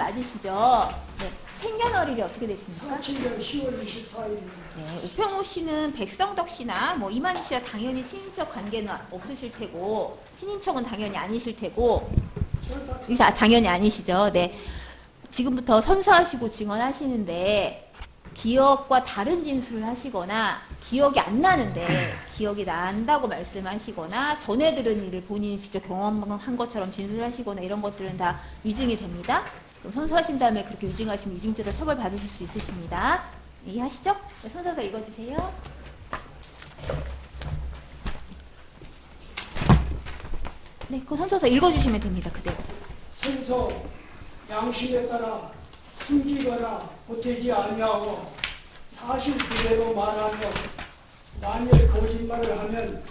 맞으시죠? 네. 생년월일이 어떻게 되십니까? 47년 10월 24일입니다. 네. 우평우 씨는 백성덕 씨나 뭐 이만희 씨와 당연히 친인척 관계는 없으실 테고, 친인척은 당연히 아니실 테고, 당연히 아니시죠? 네. 지금부터 선서하시고 증언하시는데, 기억과 다른 진술을 하시거나 기억이 안 나는데 기억이 난다고 말씀하시거나 전에 들은 일을 본인이 직접 경험한 것처럼 진술하시거나 이런 것들은 다 위증이 됩니다. 그럼 선서하신 다음에 그렇게 위증하시면 위증죄로 처벌받으실 수 있으십니다. 이해하시죠? 네, 선서서 읽어주세요. 네, 그 선서서 읽어주시면 됩니다. 그대로. 선서 양심에 따라 숨기거나 보태지 아니하고 사실 그대로 말하며 만일 거짓말을 하면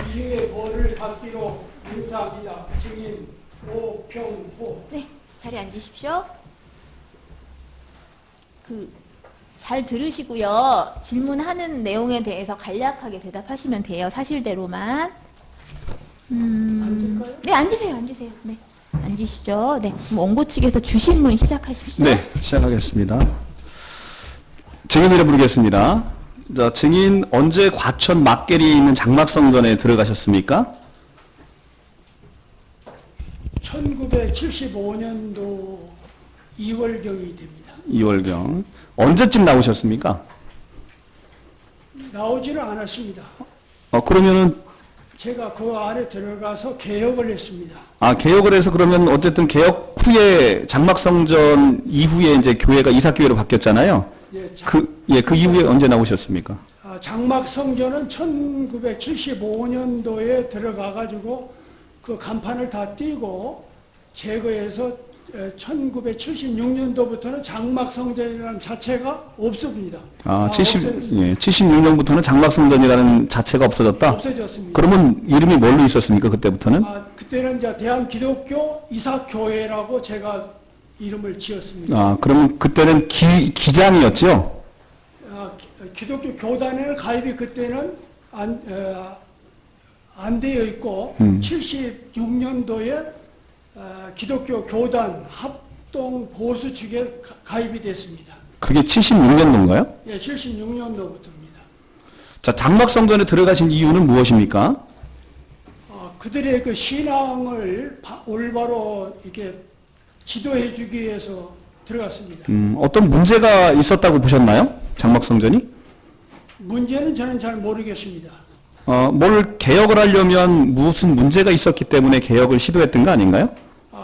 이중의 벌을 받기로 맹세합니다. 증인 오평호. 네, 자리에 앉으십시오. 잘 들으시고요. 질문하는 내용에 대해서 간략하게 대답하시면 돼요. 사실대로만. 앉을까요? 네, 앉으세요. 네, 앉으시죠. 네, 그럼 원고 측에서 주신문 시작하십시오. 네, 시작하겠습니다. 증인으로 부르겠습니다. 자, 증인 언제 과천 막계리에 있는 장막성전에 들어가셨습니까? 1975년도 2월경이 됩니다. 2월경. 언제쯤 나오셨습니까? 나오지는 않았습니다. 그러면은, 제가 그 안에 들어가서 개혁을 했습니다. 개혁을 해서 그러면 어쨌든 개혁 후에 장막성전 이후에 이제 교회가 이삭교회로 바뀌었잖아요. 예, 그 이후에 언제 나오셨습니까? 장막성전은 1975년도에 들어가가지고 그 간판을 다 띄고 제거해서 1976년도부터는 장막성전이라는 자체가 없습니다. 76년부터는 장막성전이라는 자체가 없어졌다? 없어졌습니다. 그러면 이름이 뭘로 있었습니까, 그때부터는? 그때는 이제 대한기독교 이삭교회라고 제가 이름을 지었습니다. 그러면 그때는 기장이었죠? 기독교 교단에는 가입이 그때는 안 되어 있고 76년도에 기독교 교단 합동 보수 측에 가입이 됐습니다. 그게 76년도인가요? 예, 76년도부터입니다. 자, 장막성전에 들어가신 이유는 무엇입니까? 그들의 그 신앙을 올바로 이렇게 지도해 주기 위해서 들어갔습니다. 어떤 문제가 있었다고 보셨나요? 장막성전이? 문제는 저는 잘 모르겠습니다. 뭘 개혁을 하려면 무슨 문제가 있었기 때문에 개혁을 시도했던 거 아닌가요?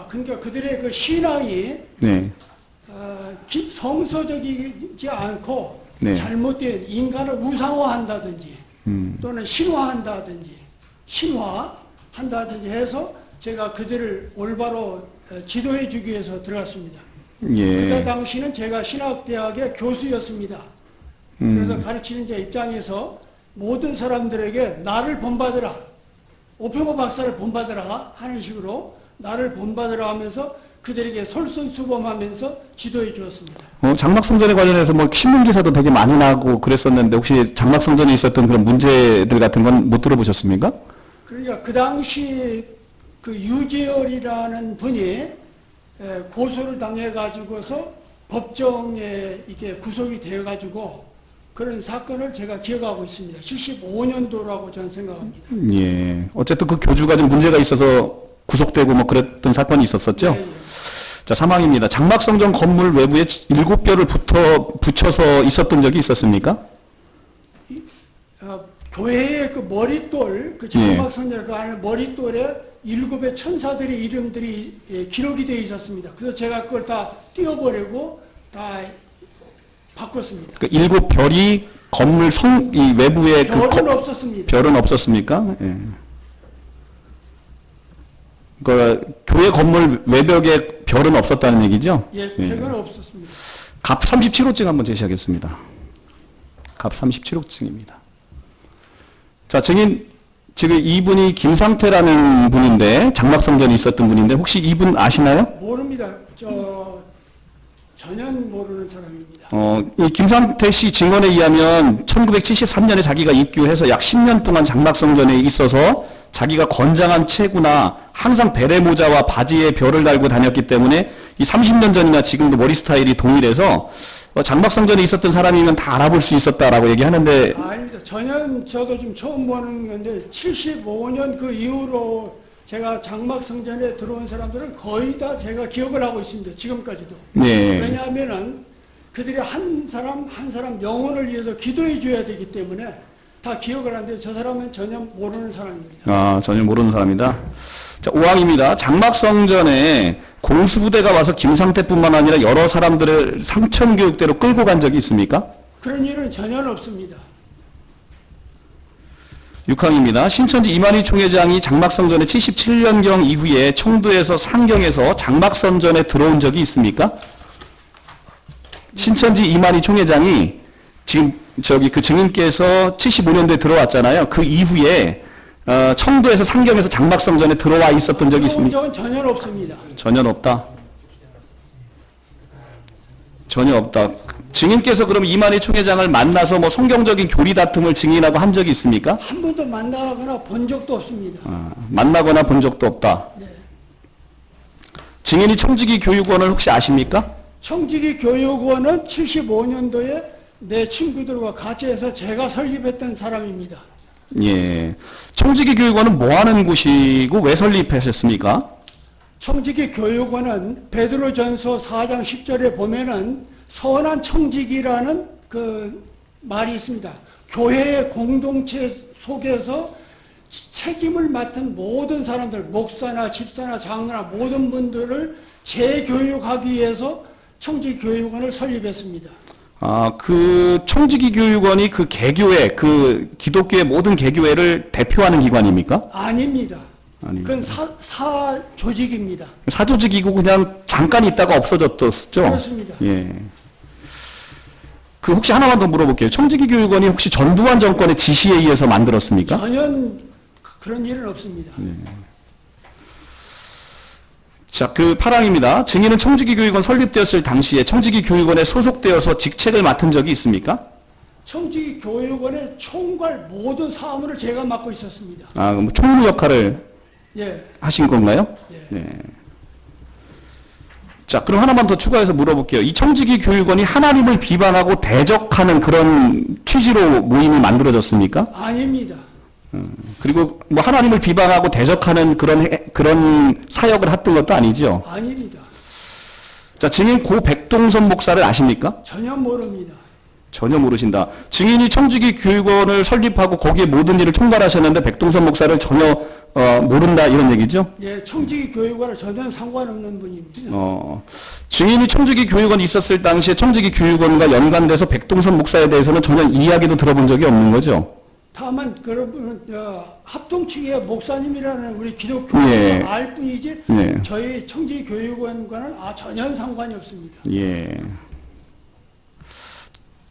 그러니까 그들의 그 신앙이 네. 성서적이지 않고 네. 잘못된 인간을 우상화한다든지 또는 신화한다든지 해서 제가 그들을 올바로 지도해 주기 위해서 들어갔습니다. 그때 당시는 제가 신학대학의 교수였습니다. 그래서 가르치는 제 입장에서 모든 사람들에게 나를 본받으라, 오평호 박사를 본받으라 하는 식으로 나를 본받으라 하면서 그들에게 솔선수범하면서 지도해 주었습니다. 장막성전에 관련해서 뭐 신문기사도 되게 많이 나고 그랬었는데 혹시 장막성전에 있었던 그런 문제들 같은 건 못 들어보셨습니까? 그러니까 그 당시 그 유재열이라는 분이 고소를 당해가지고서 법정에 이게 구속이 되어가지고 그런 사건을 제가 기억하고 있습니다. 75년도라고 저는 생각합니다. 예. 어쨌든 그 교주가 좀 문제가 있어서 구속되고 뭐 그랬던 사건이 있었었죠? 네, 네. 자, 사망입니다. 장막성전 건물 외부에 7뼈를 붙여서 있었던 적이 있었습니까? 교회의 그 머릿돌, 그 장막성전 그 안에 머릿돌에 7의 천사들의 이름들이 기록이 되어 있었습니다. 그래서 제가 그걸 다 띄워버리고 다 바꿨습니다. 그 7별이 건물 이 외부에 별은 없었습니다. 별은 없었습니까? 예. 그 교회 건물 외벽에 별은 없었다는 얘기죠? 예, 별은 없었습니다. 갑 37호증 한번 제시하겠습니다. 갑 37호증입니다. 자, 증인, 지금 이분이 김상태라는 분인데, 장막성전에 있었던 분인데, 혹시 이분 아시나요? 모릅니다. 전혀 모르는 사람입니다. 이 김상태 씨 증언에 의하면 1973년에 자기가 입교해서 약 10년 동안 장막성전에 있어서 자기가 건장한 체구나 항상 베레모자와 바지에 별을 달고 다녔기 때문에 이 30년 전이나 지금도 머리 스타일이 동일해서 장막성전에 있었던 사람이면 다 알아볼 수 있었다라고 얘기하는데 아닙니다. 전혀 저도 지금 처음 보는 건데 75년 그 이후로 제가 장막성전에 들어온 사람들은 거의 다 제가 기억을 하고 있습니다. 지금까지도. 네. 왜냐하면은 그들이 한 사람 한 사람 영혼을 위해서 기도해 줘야 되기 때문에 다 기억을 하는데 저 사람은 전혀 모르는 사람입니다. 아, 전혀 모르는 사람이다. 자, 5항입니다. 장막성전에 공수부대가 와서 김상태뿐만 아니라 여러 사람들을 상천교육대로 끌고 간 적이 있습니까? 그런 일은 전혀 없습니다. 6항입니다. 신천지 이만희 총회장이 장막성전에 77년경 이후에 청도에서 상경에서 장막성전에 들어온 적이 있습니까? 신천지 이만희 총회장이 지금 그 증인께서 75년도에 들어왔잖아요. 그 이후에 청도에서 상경에서 장막성전에 들어와 있었던 적이 있습니까? 적은 전혀 없습니다. 전혀 없다. 전혀 없다. 증인께서 그럼 이만희 총회장을 만나서 뭐 성경적인 교리 다툼을 증인하고 한 적이 있습니까? 한 번도 만나거나 본 적도 없습니다. 만나거나 본 적도 없다. 네. 증인이 청지기 교육원을 혹시 아십니까? 청지기 교육원은 75년도에 내 친구들과 같이 해서 제가 설립했던 사람입니다. 예. 청지기 교육원은 뭐 하는 곳이고 왜 설립하셨습니까? 청지기 교육원은 베드로전서 4장 10절에 보면은 선한 청지기라는 그 말이 있습니다. 교회의 공동체 속에서 책임을 맡은 모든 사람들, 목사나 집사나 장로나 모든 분들을 재교육하기 위해서 청지기 교육원을 설립했습니다. 아, 그 청지기 교육원이 그 개교회, 그 기독교의 모든 개교회를 대표하는 기관입니까? 아닙니다. 아닙니다. 그건 사조직입니다. 사조직이고 그냥 잠깐 있다가 없어졌었죠? 그렇습니다. 예. 그 혹시 하나만 더 물어볼게요. 청지기 교육원이 혹시 전두환 정권의 지시에 의해서 만들었습니까? 전혀 그런 일은 없습니다. 자, 그 8항입니다. 증인은 청지기 교육원 설립되었을 당시에 청지기 교육원에 소속되어서 직책을 맡은 적이 있습니까? 청지기 교육원의 총괄 모든 사무를 제가 맡고 있었습니다. 아, 그럼 총무 역할을 예. 하신 건가요? 예. 네. 자, 그럼 하나만 더 추가해서 물어볼게요. 이 청지기 교육원이 하나님을 비방하고 대적하는 그런 취지로 모임이 만들어졌습니까? 아닙니다. 그리고 뭐 하나님을 비방하고 대적하는 그런 사역을 했던 것도 아니죠? 아닙니다. 자, 증인 고 백동선 목사를 아십니까? 전혀 모릅니다. 전혀 모르신다. 증인이 청지기 교육원을 설립하고 거기에 모든 일을 총괄하셨는데 백동선 목사를 전혀 모른다 이런 얘기죠? 예, 청지기 교육원은 전혀 상관없는 분입니다. 증인이 청지기 교육원이 있었을 당시에 청지기 교육원과 연관돼서 백동선 목사에 대해서는 전혀 이야기도 들어본 적이 없는 거죠? 다만 그런 합동 측의 목사님이라는 우리 기독교가 예. 알 뿐이지 예. 저희 청지기 교육원과는 전혀 상관이 없습니다. 예.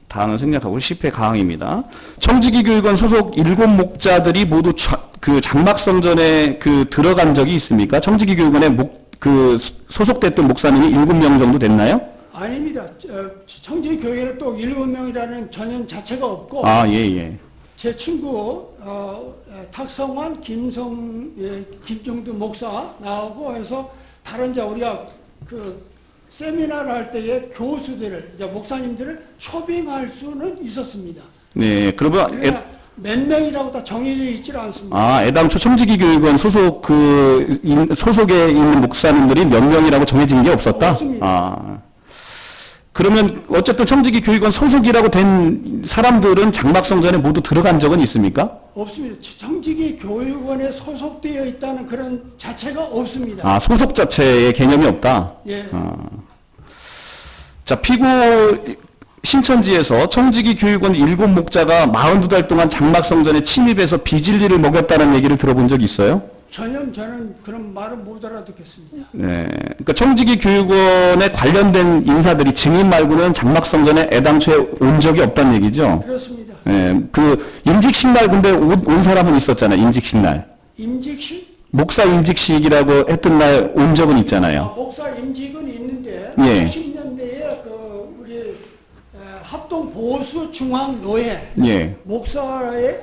다음은 생략하고 10회 가항입니다. 청지기 교육원 소속 7목자들이 모두 그 장막성전에 들어간 적이 있습니까? 청지기 교육원에 소속됐던 목사님이 7명 정도 됐나요? 아닙니다. 청지기 교회는 또 7명이라는 전형 자체가 없고 아, 예, 예. 제 친구 탁성환, 김정두 목사 나오고 해서 다른 우리가 그 세미나를 할 때에 교수들을 목사님들을 초빙할 수는 있었습니다. 네, 그러면 그러나 몇 명이라고 다 정해져 있지는 않습니다. 아, 애당초 청지기 교육원 소속에 있는 목사님들이 몇 명이라고 정해진 게 없었다? 없습니다. 아. 그러면 어쨌든 청지기 교육원 소속이라고 된 사람들은 장막성전에 모두 들어간 적은 있습니까? 없습니다. 청지기 교육원에 소속되어 있다는 그런 자체가 없습니다. 아, 소속 자체의 개념이 없다? 예. 자, 피고 신천지에서 청지기 교육원 7목자가 42달 동안 장막성전에 침입해서 비진리를 먹였다는 얘기를 들어본 적이 있어요? 전혀 저는 그런 말을 못 알아듣겠습니다. 네. 그러니까 청지기 교육원에 관련된 인사들이 증인 말고는 장막성전에 애당초에 온 적이 없다는 얘기죠? 그렇습니다. 네. 임직식 날 근데 온 사람은 있었잖아요. 임직식 날. 임직식? 목사 임직식이라고 했던 날 온 적은 있잖아요. 목사 임직은 있는데 예. 80년대에 우리 합동 보수 중앙 노예 예. 목사의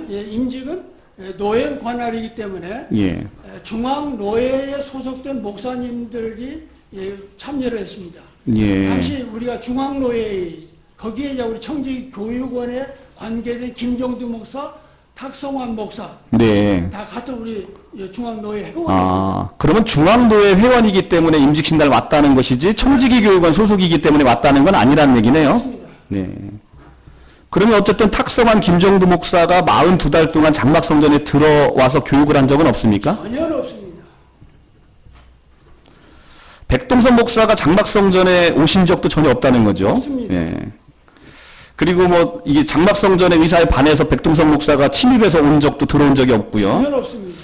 임직은 노예 관할이기 때문에 예. 중앙 노예에 소속된 목사님들이 참여를 했습니다. 예. 당시 우리가 중앙노회 거기에 이제 우리 청지교육원에 관계된 김정두 목사, 탁성환 목사 네. 다 같은 우리 중앙노회 회원. 아, 그러면 중앙노회 회원이기 때문에 임직신달 왔다는 것이지 청지기 교육원 소속이기 때문에 왔다는 건 아니라는 얘기네요. 맞습니다. 네. 그러면 어쨌든 탁성환 김정두 목사가 42달 동안 장막성전에 들어와서 교육을 한 적은 없습니까? 전혀 없습니다. 백동선 목사가 장막성전에 오신 적도 전혀 없다는 거죠. 없습니다. 예. 그리고 뭐 이게 장막성전의 의사에 반해서 백동선 목사가 침입해서 온 적도 들어온 적이 없고요. 전혀 없습니다.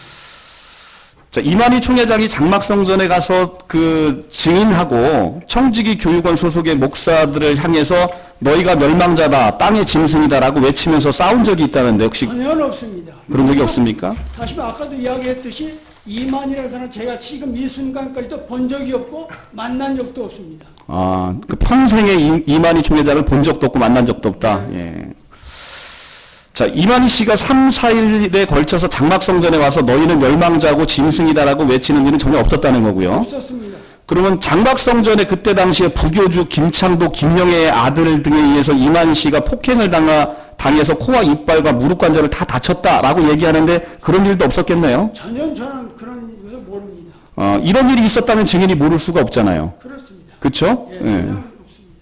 자, 이만희 총회장이 장막성전에 가서 그 증인하고 청지기 교육원 소속의 목사들을 향해서 너희가 멸망자다, 땅의 짐승이다라고 외치면서 싸운 적이 있다는데 혹시 전혀 없습니다. 그런 적이 없습니까? 다시 아까도 이야기했듯이 이만이라는 사람 제가 지금 이 순간까지도 본 적이 없고 만난 적도 없습니다. 아, 그 평생에 이만희 총회장을 본 적도 없고 만난 적도 없다. 예. 자, 이만희 씨가 3, 4일에 걸쳐서 장막성전에 와서 너희는 멸망자고 짐승이다라고 외치는 일은 전혀 없었다는 거고요. 없었습니다. 그러면 장막성전에 그때 당시에 부교주 김창도, 김영애의 아들 등에 의해서 이만희 씨가 폭행을 당해서 코와 이빨과 무릎 관절을 다 다쳤다라고 얘기하는데 그런 일도 없었겠네요. 전혀 저는 그런 것을 모릅니다. 이런 일이 있었다면 증인이 모를 수가 없잖아요. 그렇습니다. 그렇죠? 예, 전혀 없습니다.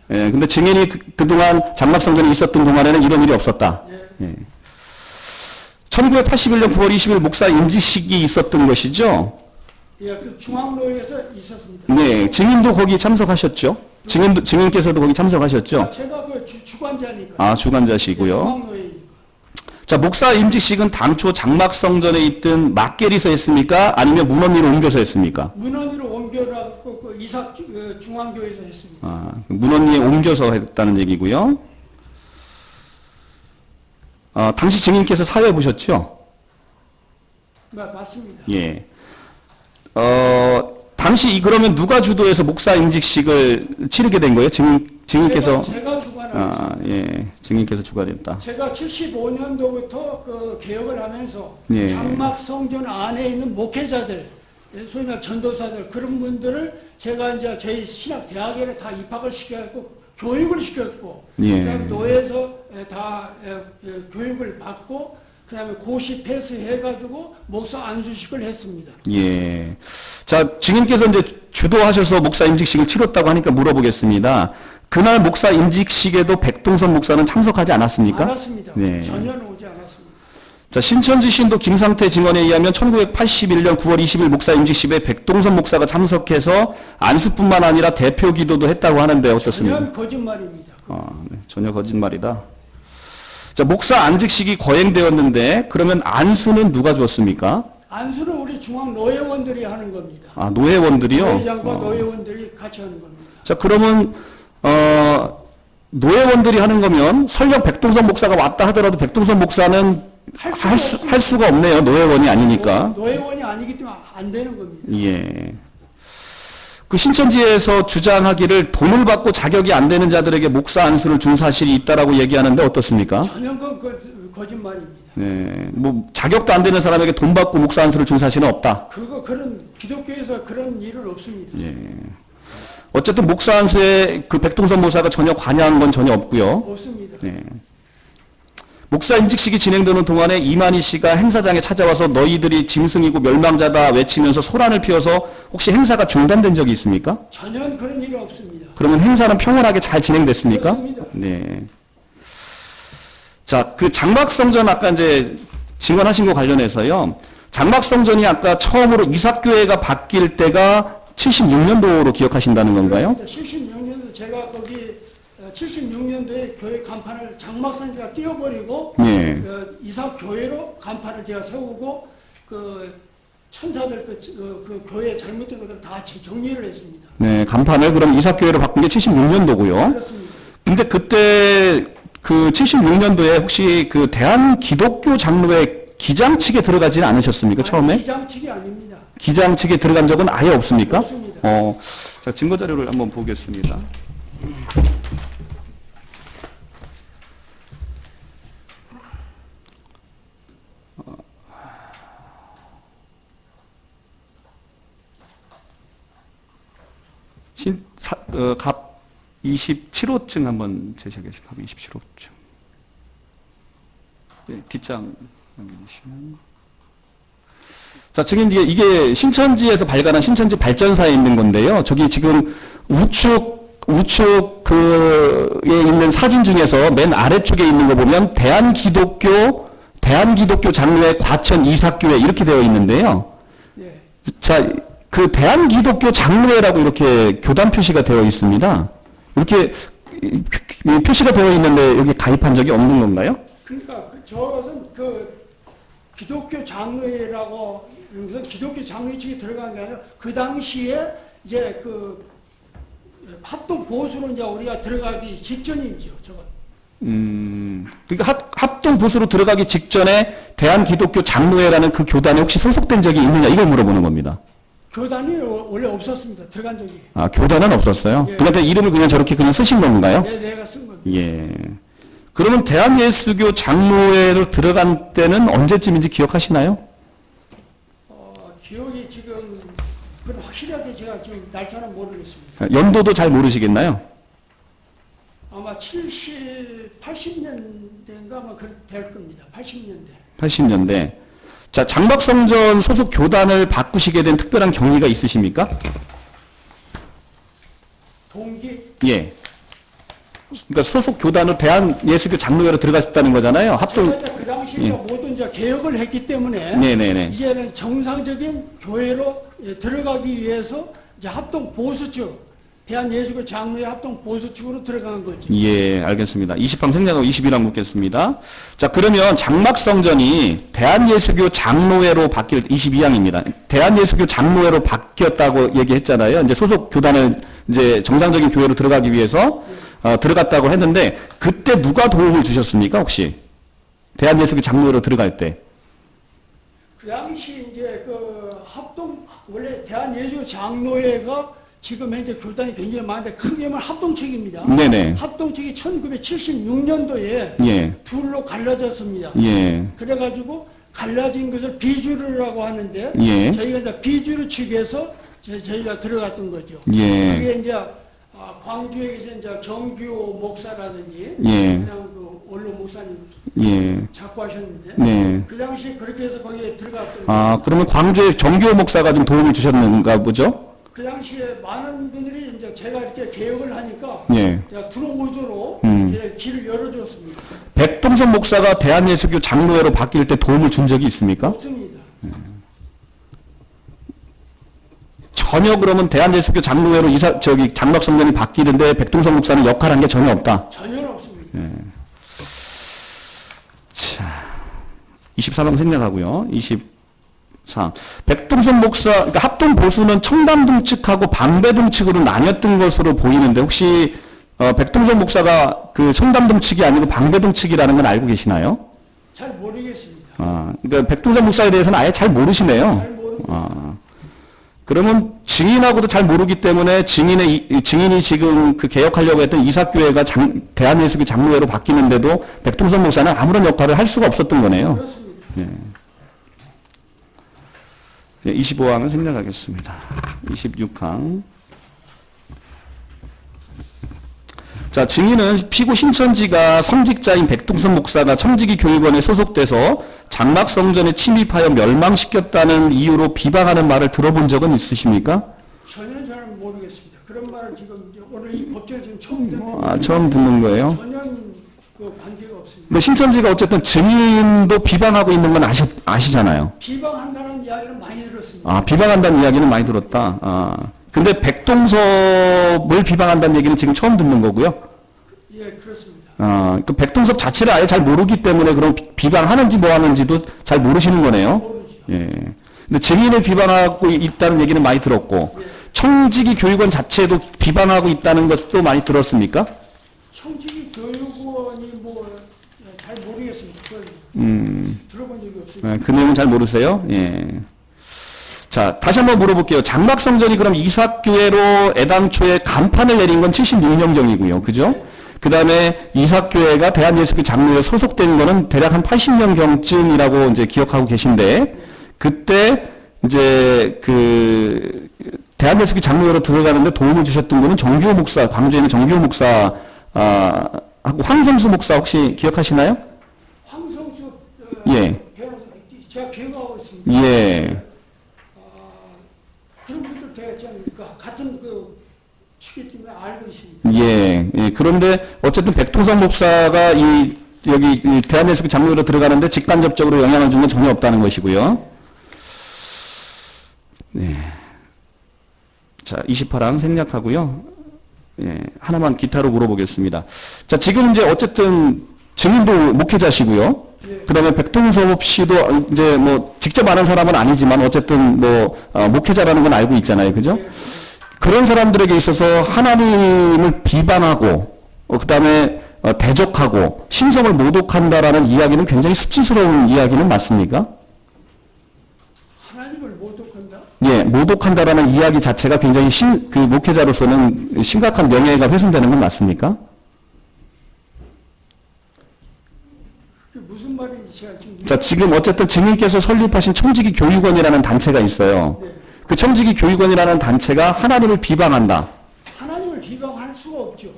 예, 근데 증인이 그동안 장막성전에 있었던 동안에는 이런 일이 없었다. 예. 1981년 9월 20일 목사 임직식이 있었던 것이죠? 예, 그 중앙로에서 있었습니다. 네, 증인도 거기 참석하셨죠? 증인께서도 거기 참석하셨죠? 제가 그 주관자니까. 아, 주관자시고요. 중앙로에. 자, 목사 임직식은 당초 장막성전에 있던 막계리서 했습니까? 아니면 문헌리로 옮겨서 했습니까? 문헌으로 옮겨라고 그 이삭 중앙교회에서 했습니다. 아, 문헌리에 옮겨서 했다는 얘기고요. 당시 증인께서 사회 보셨죠? 네, 맞습니다. 예. 당시 그러면 누가 주도해서 목사 임직식을 치르게 된 거예요? 증인께서? 제가 주관을 예. 증인께서 주관했다. 제가 75년도부터 그 개혁을 하면서 예. 장막성전 안에 있는 목회자들, 소위 말 전도사들 그런 분들을 제가 이제 저희 신학 대학에 다 입학을 시켜갖고 교육을 시켰고, 예. 그다음 노예에서 다 교육을 받고, 그다음에 고시 패스해가지고 목사 안수식을 했습니다. 예. 자, 증인께서 이제 주도하셔서 목사 임직식을 치렀다고 하니까 물어보겠습니다. 그날 목사 임직식에도 백동선 목사는 참석하지 않았습니까? 않았습니다. 네. 전혀 오지 않았습니다. 자, 신천지 신도 김상태 증언에 의하면 1981년 9월 20일 목사 임직식에 백동선 목사가 참석해서 안수뿐만 아니라 대표 기도도 했다고 하는데 어떻습니까? 전혀 거짓말입니다. 네, 전혀 거짓말이다. 자, 목사 안직식이 거행되었는데 그러면 안수는 누가 주었습니까? 안수는 우리 중앙 노예원들이 하는 겁니다. 아, 노예원들이요? 노회장과 노예원들이 같이 하는 겁니다. 자, 그러면 노예원들이 하는 거면 설령 백동선 목사가 왔다 하더라도 백동선 목사는 할 수가 없네요. 노예원이 아니니까. 노예원이 아니기 때문에 안 되는 겁니다. 예. 그 신천지에서 주장하기를 돈을 받고 자격이 안 되는 자들에게 목사 안수를 준 사실이 있다라고 얘기하는데 어떻습니까? 전혀 거짓말입니다. 네, 뭐 자격도 안 되는 사람에게 돈 받고 목사 안수를 준 사실은 없다. 그런 기독교에서 그런 일은 없습니다. 예. 어쨌든 목사 안수에 그 백동선 목사가 전혀 관여한 건 전혀 없고요. 없습니다. 네. 목사 임직식이 진행되는 동안에 이만희 씨가 행사장에 찾아와서 너희들이 짐승이고 멸망자다 외치면서 소란을 피워서 혹시 행사가 중단된 적이 있습니까? 전혀 그런 일은 없습니다. 그러면 행사는 평온하게 잘 진행됐습니까? 그렇습니다. 네. 자, 그 장막성전 아까 이제 증언하신 거 관련해서요. 장막성전이 아까 처음으로 이삭교회가 바뀔 때가 76년도로 기억하신다는 건가요? 76년도 제가 거기 76년도에 교회 간판을 장막산 제가 띄워버리고 예. 이삭 교회로 간판을 제가 세우고 그 천사들 그 교회 잘못된 것들 다 정리를 했습니다. 네, 간판을 그럼 이삭교회로 바꾼 게 76년도고요. 그렇습니다. 근데 그때 그 76년도에 혹시 그 대한기독교 장로회 기장 측에 들어가지는 않으셨습니까? 처음에? 기장 측이 아닙니다. 기장 측에 들어간 적은 아예 없습니까? 없습니다. 자, 증거 자료를 한번 보겠습니다. 갑 27호증 한번 제시하겠습니다. 갑 27호증. 네, 뒷장 넘겨주시면. 자, 지금 이게 신천지에서 발간한 신천지 발전사에 있는 건데요. 저기 지금 우측 그에 있는 사진 중에서 맨 아래쪽에 있는 거 보면 대한기독교 장로회 과천 이삭교회 이렇게 되어 있는데요. 예. 자, 그 대한기독교 장로회라고 이렇게 교단 표시가 되어 있습니다. 이렇게 표시가 되어 있는데 여기 가입한 적이 없는 건가요? 그러니까 저것은 그 기독교 장로회라고 여기서 기독교 장로회 측에 들어간 게 아니라 그 당시에 이제 그 합동 보수로 이제 우리가 들어가기 직전이죠, 저건. 그러니까 합동 보수로 들어가기 직전에 대한기독교 장로회라는 그 교단에 혹시 소속된 적이 있느냐 이걸 물어보는 겁니다. 교단이 원래 없었습니다. 들어간 적이. 아, 교단은 없었어요? 예. 그러니까 이름을 그냥 저렇게 그냥 쓰신 건가요? 네, 내가 쓴 겁니다. 예. 그러면 대한예수교 장로회로 들어간 때는 언제쯤인지 기억하시나요? 기억이 지금 그건 확실하게 제가 지금 날짜는 모르겠습니다. 연도도 잘 모르시겠나요? 아마 80년대인가 아마 될 겁니다. 80년대. 80년대. 자, 장막성전 소속 교단을 바꾸시게 된 특별한 경위가 있으십니까? 동기? 예. 그러니까 소속 교단으로 대한예수교 장로회로 들어가셨다는 거잖아요. 합동. 그 당시에 예. 모든 이제 개혁을 했기 때문에 네네네. 이제는 정상적인 교회로 들어가기 위해서 이제 합동 보수 측, 대한예수교 장로회 합동 보수 측으로 들어간 거죠. 예, 알겠습니다. 20항 생략하고 21항 묻겠습니다. 자, 그러면 장막성전이 대한예수교 장로회로 22항입니다. 대한예수교 장로회로 바뀌었다고 얘기했잖아요. 이제 소속 교단을 이제 정상적인 교회로 들어가기 위해서 들어갔다고 했는데 그때 누가 도움을 주셨습니까, 혹시? 대한예수교 장로회로 들어갈 때. 그 당시 이제 그 원래 대한예수교 장로회가 지금 현재 교단이 굉장히 많은데 크게 말하면 합동측입니다. 네네. 합동측이 1976년도에 예. 둘로 갈라졌습니다. 예. 그래가지고 갈라진 것을 비주류라고 하는데 예. 저희가 이제 비주류 측에서 저희가 들어갔던 거죠. 예. 그게 이제 광주에 계신 이제 정규호 목사라든지 예. 그냥 그 원로 목사님 예. 자꾸 하셨는데 네. 그 당시에 그렇게 해서 거기에 들어갔던 아, 그러면 광주에 정규호 목사가 좀 도움을 주셨는가 보죠? 그 당시에 많은 분들이 이제 제가 이렇게 개혁을 하니까 예. 제가 들어오도록 이렇게 길을 열어줬습니다. 백동선 목사가 대한예수교 장로회로 바뀔 때 도움을 준 적이 있습니까? 없습니다. 전혀 그러면 대한예수교 장로회로 장막성전이 바뀌는데 백동선 목사는 역할한 게 전혀 없다. 전혀 없습니다. 자, 23항 생략하고요. 24. 백동선 목사, 그러니까 합동 보수는 청담동 측하고 방배동 측으로 나뉘었던 것으로 보이는데 혹시 백동선 목사가 그 청담동 측이 아니고 방배동 측이라는 건 알고 계시나요? 잘 모르겠습니다. 아, 그러니까 백동선 목사에 대해서는 아예 잘 모르시네요. 잘 모르겠습니다. 아, 그러면 증인하고도 잘 모르기 때문에 증인이 지금 그 개혁하려고 했던 이삭교회가 대한예수교 장로회로 바뀌는데도 백동선 목사는 아무런 역할을 할 수가 없었던 거네요. 그렇습니다. 예. 25항은 생략하겠습니다. 26항. 자, 증인은 피고 신천지가 성직자인 백동선 목사가 청지기 교육원에 소속돼서 장막성전에 침입하여 멸망시켰다는 이유로 비방하는 말을 들어본 적은 있으십니까? 전혀 잘 모르겠습니다. 그런 말을 지금 이제 오늘 이 법정에 지금 처음 듣는 아, 처음 듣는 거예요? 전혀 그 관계가 없습니다. 근데 신천지가 어쨌든 증인도 비방하고 있는 건 아시잖아요. 비방한다는 이야기를 많이 들었습니다. 아, 비방한다는 이야기는 많이 들었다. 아. 근데 백동섭을 비방한다는 얘기는 지금 처음 듣는 거고요. 예, 그렇습니다. 그 백동섭 자체를 아예 잘 모르기 때문에 그럼 비방하는지 뭐 하는지도 잘 모르시는 거네요. 모르죠. 예. 근데 증인을 비방하고 있다는 얘기는 많이 들었고, 예. 청지기 교육원 자체도 비방하고 있다는 것도 많이 들었습니까? 청지기 교육원이 잘 모르겠습니다. 그건 들어본 적이 없습니다. 예, 그 내용은 잘 모르세요? 예. 자, 다시 한번 물어볼게요. 장막성전이 그럼 이삭교회로 애당초에 간판을 내린 건 76년경이고요. 그죠? 그 다음에 이삭교회가 대한예수교 장로회에 소속된 거는 대략 한 80년경쯤이라고 이제 기억하고 계신데, 그때 이제 대한예수교 장로회로 들어가는데 도움을 주셨던 분은 정규호 목사, 광주에 있는 정규호 목사, 하고 황성수 목사 혹시 기억하시나요? 황성수 예. 제가 기억하고 있습니다. 예. 그런 분들 되겠지 않습니까? 같은 그 시기 때문에 알고 있습니다. 예. 예. 그런데 어쨌든 백통성 목사가 여기 대한예수교 장로회로 들어가는데 직간접적으로 영향을 준 건 전혀 없다는 것이고요. 네. 자, 28항 생략하고요. 예, 하나만 기타로 물어보겠습니다. 자, 지금 이제 어쨌든 증인도 목회자시고요. 그 다음에 백동섭 씨도 이제 뭐 직접 아는 사람은 아니지만 어쨌든 뭐 목회자라는 건 알고 있잖아요. 그죠? 그런 사람들에게 있어서 하나님을 비방하고 그 다음에 대적하고 신성을 모독한다라는 이야기는 굉장히 수치스러운 이야기는 맞습니까? 하나님을 모독한다? 예, 모독한다라는 이야기 자체가 굉장히 그 목회자로서는 심각한 명예가 훼손되는 건 맞습니까? 그게 무슨 말인지 제가 지금. 자, 지금 어쨌든 증인께서 설립하신 청지기 교육원이라는 단체가 있어요. 네. 그 청지기 교육원이라는 단체가 하나님을 비방한다. 하나님을 비방할 수가 없죠.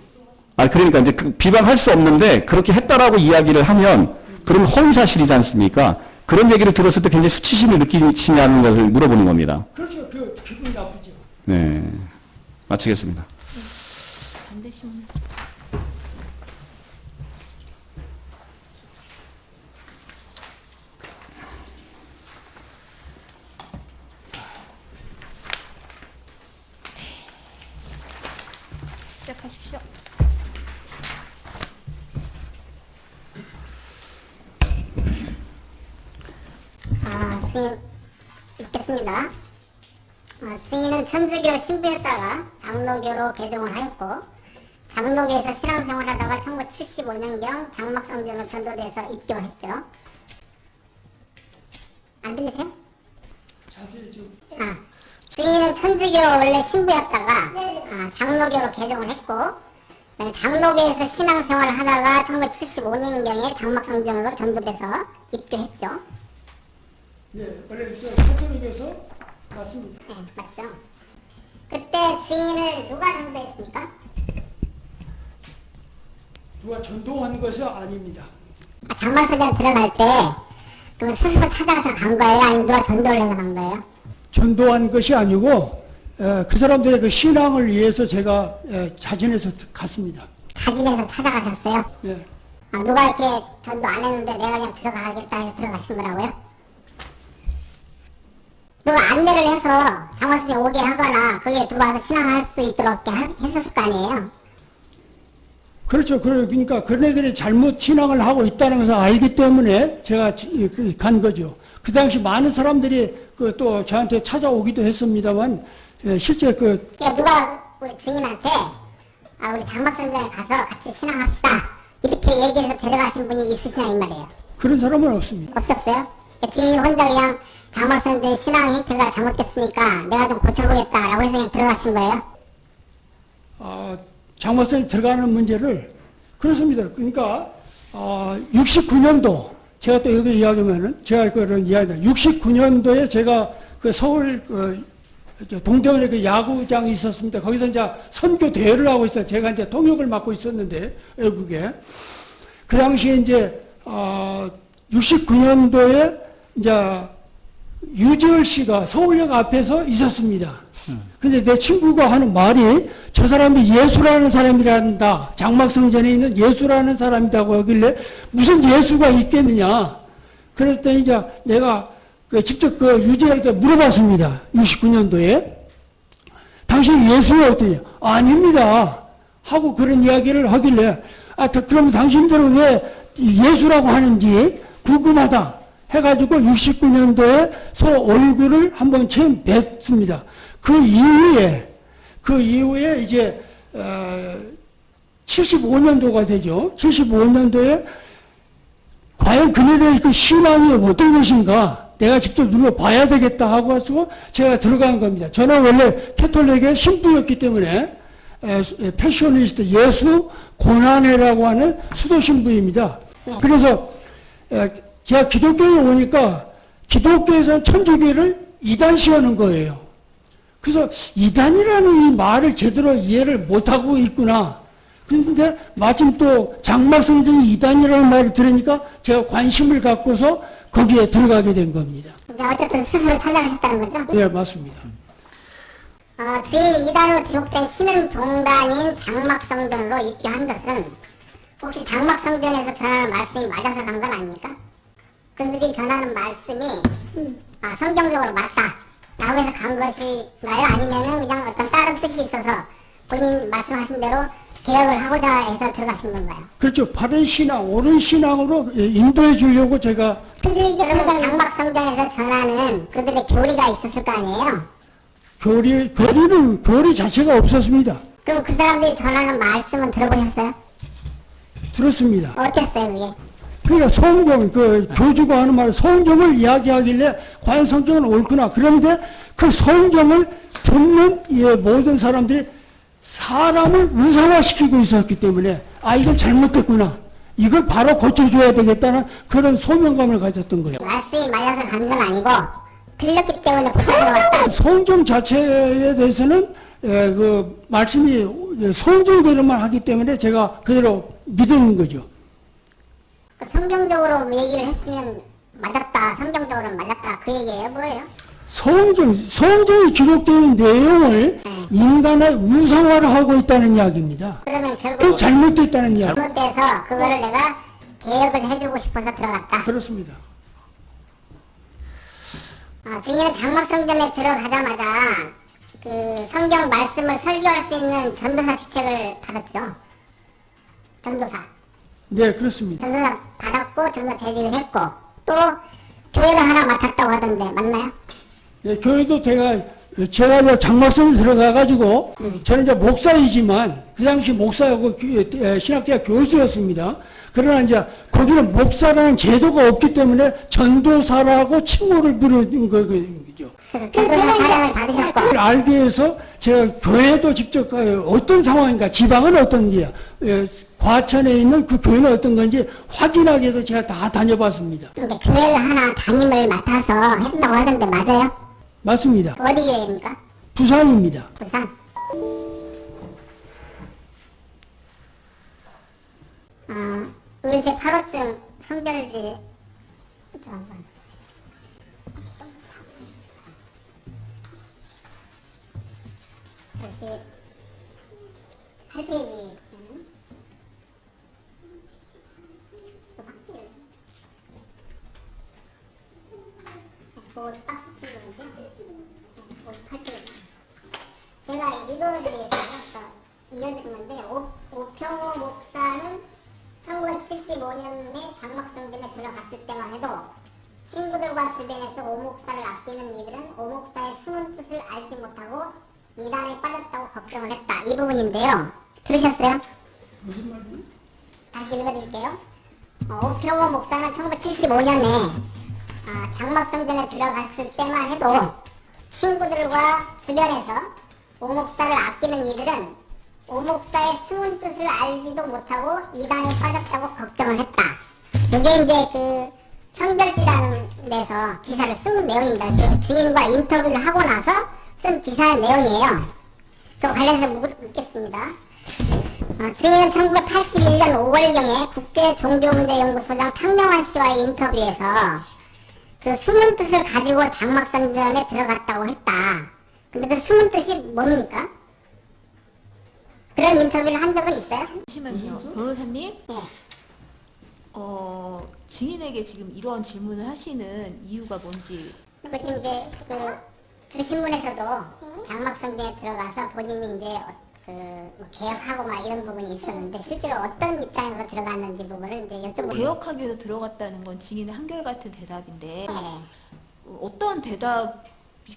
그러니까 이제 비방할 수 없는데 그렇게 했다라고 이야기를 하면 그럼 허위사실이지 않습니까? 그런 얘기를 들었을 때 굉장히 수치심을 느끼시냐는 것을 물어보는 겁니다. 그렇죠. 그 기분이 나쁘죠. 네. 마치겠습니다. 반대신 시작하십시오. 증인 읽겠습니다. 증인은 천주교 신부였다가 장로교로 개종을 하였고 장로교에서 신앙생활을 하다가 1975년경 장막성전으로 전도돼서 입교를 했죠. 안 들리세요? 자세히 좀. 증인은 천주교 원래 신부였다가 장로교로 개종을 했고 장로교에서 신앙생활을 하다가 1975년경에 장막성전으로 전도돼서 입교했죠. 네, 원래 카톨릭에서 맞습니다. 네, 맞죠. 그때 증인을 누가 전도했습니까? 누가 전도한 것이 아닙니다. 장막성전 들어갈 때 그럼 스스로 찾아가서 간 거예요? 아니면 누가 전도를 해서 간 거예요? 전도한 것이 아니고 그 사람들의 그 신앙을 위해서 제가 자진해서 갔습니다. 자진해서 찾아가셨어요? 네. 누가 이렇게 전도 안 했는데 내가 그냥 들어가겠다 해서 들어가신 거라고요? 누가 안내를 해서 장화순이 오게 하거나 거기에 들어와서 신앙할 수 있도록 했었을 거 아니에요? 그렇죠. 그러니까 그네들이 잘못 신앙을 하고 있다는 것을 알기 때문에 제가 간 거죠. 그 당시 많은 사람들이 또 저한테 찾아오기도 했습니다만 실제 그러니까 누가 우리 증인한테 우리 장막성전에 가서 같이 신앙합시다 이렇게 얘기해서 데려가신 분이 있으시냐 이 말이에요. 그런 사람은 없습니다. 없었어요? 증인 혼자 그냥 장막성전 신앙 행태가 잘못됐으니까 내가 좀 고쳐보겠다라고 해서 그냥 들어가신 거예요? 장막성에 들어가는 문제를 그렇습니다. 그러니까 69년도 제가 또 여기 이야기하면은 제가 그런 이야기다. 69년도에 제가 그 서울 동대원에 그 야구장이 있었습니다. 거기서 이제 선교 대회를 하고 있어요. 제가 이제 통역을 맡고 있었는데 외국에 그 당시에 이제 69년도에 이제 유지열 씨가 서울역 앞에서 있었습니다. 근데 내 친구가 하는 말이 저 사람이 예수라는 사람이란다. 장막성전에 있는 예수라는 사람이라고 하길래 무슨 예수가 있겠느냐. 그랬더니 이제 내가 직접 유지열한테 물어봤습니다. 69년도에. 당신 예수가 어떠냐? 아닙니다. 하고 그런 이야기를 하길래 그럼 당신들은 왜 예수라고 하는지 궁금하다. 해가지고 69년도에 서로 얼굴을 한번 처음 뵀습니다. 그 이후에 이제 75년도가 되죠. 75년도에 과연 그네들의 그 신앙이 어떤 것인가 내가 직접 눌러봐야 되겠다 하고 해서 제가 들어간 겁니다. 저는 원래 캐톨릭의 신부였기 때문에 패셔니스트 예수 고난회라고 하는 수도 신부입니다. 그래서 제가 기독교에 오니까 기독교에서는 천주교를 이단시하는 거예요. 그래서 이단이라는 이 말을 제대로 이해를 못하고 있구나. 그런데 마침 또 장막성전이 이단이라는 말을 들으니까 제가 관심을 갖고서 거기에 들어가게 된 겁니다. 근데 어쨌든 스스로 찾아가셨다는 거죠? 네, 맞습니다. 주인 이단으로 지목된 신흥 종단인 장막성전으로 입교한 것은 혹시 장막성전에서 전하는 말씀이 맞아서 간 건 아닙니까? 그들이 전하는 말씀이 성경적으로 맞다 라고 해서 간 것인가요? 아니면은 그냥 어떤 다른 뜻이 있어서 본인 말씀하신 대로 개혁을 하고자 해서 들어가신 건가요? 그렇죠. 바른 신앙, 옳은 신앙으로 인도해 주려고 제가. 그러면 장막성전에서 전하는 그들의 교리가 있었을 거 아니에요? 교리 자체가 없었습니다. 그럼 그 사람들이 전하는 말씀은 들어보셨어요? 들었습니다. 어땠어요 그게? 그러니까 성경, 교주가 하는 말, 성경을 이야기하길래 과연 성경은 옳구나. 그런데 그 성경을 듣는 모든 사람들이 사람을 우상화시키고 있었기 때문에 이건 잘못됐구나. 이걸 바로 고쳐줘야 되겠다는 그런 소명감을 가졌던 거예요. 말씀이 맞아서 간 건 아니고 틀렸기 때문에 고쳐서 왔다. 성경 자체에 대해서는 그 말씀이 성경대로만 하기 때문에 제가 그대로 믿는 거죠. 성경적으로 얘기를 했으면 맞았다, 성경적으로는 맞았다 그 얘기예요? 뭐예요? 성경에 기록되어 있는 내용을 인간의 우상화를 하고 있다는 이야기입니다. 그러면 결국 잘못됐다는 이야기. 잘못돼서 그거를 내가 개혁을 해주고 싶어서 들어갔다. 그렇습니다. 증인은 장막성전에 들어가자마자 그 성경 말씀을 설교할 수 있는 전도사 직책을 받았죠. 전도사. 네, 그렇습니다. 전도사 받았고 전도 재직을 했고 또 교회를 하나 맡았다고 하던데 맞나요? 네, 교회도 제가 장막성에 들어가가지고 저는 이제 목사이지만 그 당시 목사하고 신학대학 교수였습니다. 그러나 이제 거기는 목사라는 제도가 없기 때문에 전도사라고 칭호를 부르는 거죠. 전도사 사령을 받으셨고 그걸 알기 위해서 제가 교회도 직접 어떤 상황인가, 지방은 어떤지야, 과천에 있는 그 교회는 어떤 건지 확인하기 위해서 제가 다 다녀봤습니다. 근데 교회를 하나 담임을 맡아서 했다고 하던데 맞아요? 맞습니다. 어디 교회입니까? 부산입니다. 부산. 을제 8호증 성별지 저 한번 역시 8페이지 박스 친구인데 8페이지 제가 읽어드리겠습니다. 이어드리는데 오평호 목사는 1975년에 장막성전에 들어갔을 때만 해도 친구들과 주변에서 오 목사를 아끼는 이들은 오 목사의 숨은 뜻을 알지 못하고 이단에 빠졌다고 걱정을 했다. 이 부분인데요. 들으셨어요? 무슨 말이요? 다시 읽어드릴게요. 오평호 목사는 1975년에 장막성전에 들어갔을 때만 해도 친구들과 주변에서 오 목사를 아끼는 이들은 오 목사의 숨은 뜻을 알지도 못하고 이단에 빠졌다고 걱정을 했다. 이게 이제 그 성별지라는 데서 기사를 쓴 내용입니다. 그 증인과 인터뷰를 하고 나서 쓴 기사의 내용이에요. 그 관련해서 묻겠습니다. 증인은 1981년 5월경에 국제종교문제연구소장 탕명환 씨와의 인터뷰에서 그 숨은 뜻을 가지고 장막성전에 들어갔다고 했다. 근데 그 숨은 뜻이 뭡니까? 그런 인터뷰를 한 적은 있어요? 잠시만요. 변호사님, 예. 증인에게 지금 이런 질문을 하시는 이유가 뭔지. 그 지금 이제 그 주신문에서도 장막성전에 들어가서 본인이 이제 뭐 개혁하고 막 이런 부분이 있었는데 실제로 어떤 입장으로 들어갔는지 부분을 이제 여쭤보고. 개혁하기 위해서 들어갔다는 건 증인의 한결같은 대답인데 네. 어떤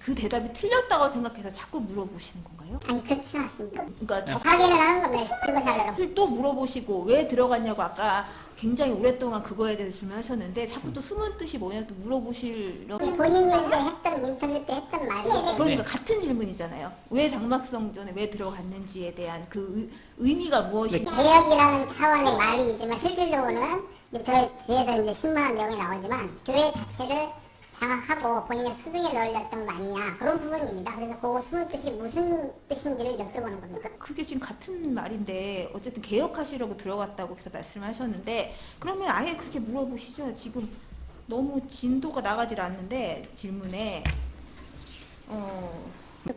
그 대답이 틀렸다고 생각해서 자꾸 물어보시는 건가요? 아니 그렇지 않습니다. 그러니까 자꾸 확인을 하는 겁니다. 증거자료로. 또 물어보시고 왜 들어갔냐고 아까 굉장히 오랫동안 그거에 대해서 질문하셨는데 자꾸 또 숨은 뜻이 뭐냐고 또 물어보시려고. 본인이 이제 했던 인터뷰 때 했던 말이 그러니까 같은 질문이잖아요. 왜 장막성전에 왜 들어갔는지에 대한 그 의미가 무엇인지. 개혁이라는 차원의 말이지만 실질적으로는 이제 저희 뒤에서 이제 신문한 내용이 나오지만 교회 자체를 장악하고 본인의 수중에 넣으렸던 거 아니냐 그런 부분입니다. 그래서 그거 숨은 뜻이 무슨 뜻인지를 여쭤보는 겁니다. 그게 지금 같은 말인데 어쨌든 개혁하시려고 들어갔다고 계속 말씀하셨는데 그러면 아예 그렇게 물어보시죠. 지금 너무 진도가 나가질 않는데 질문에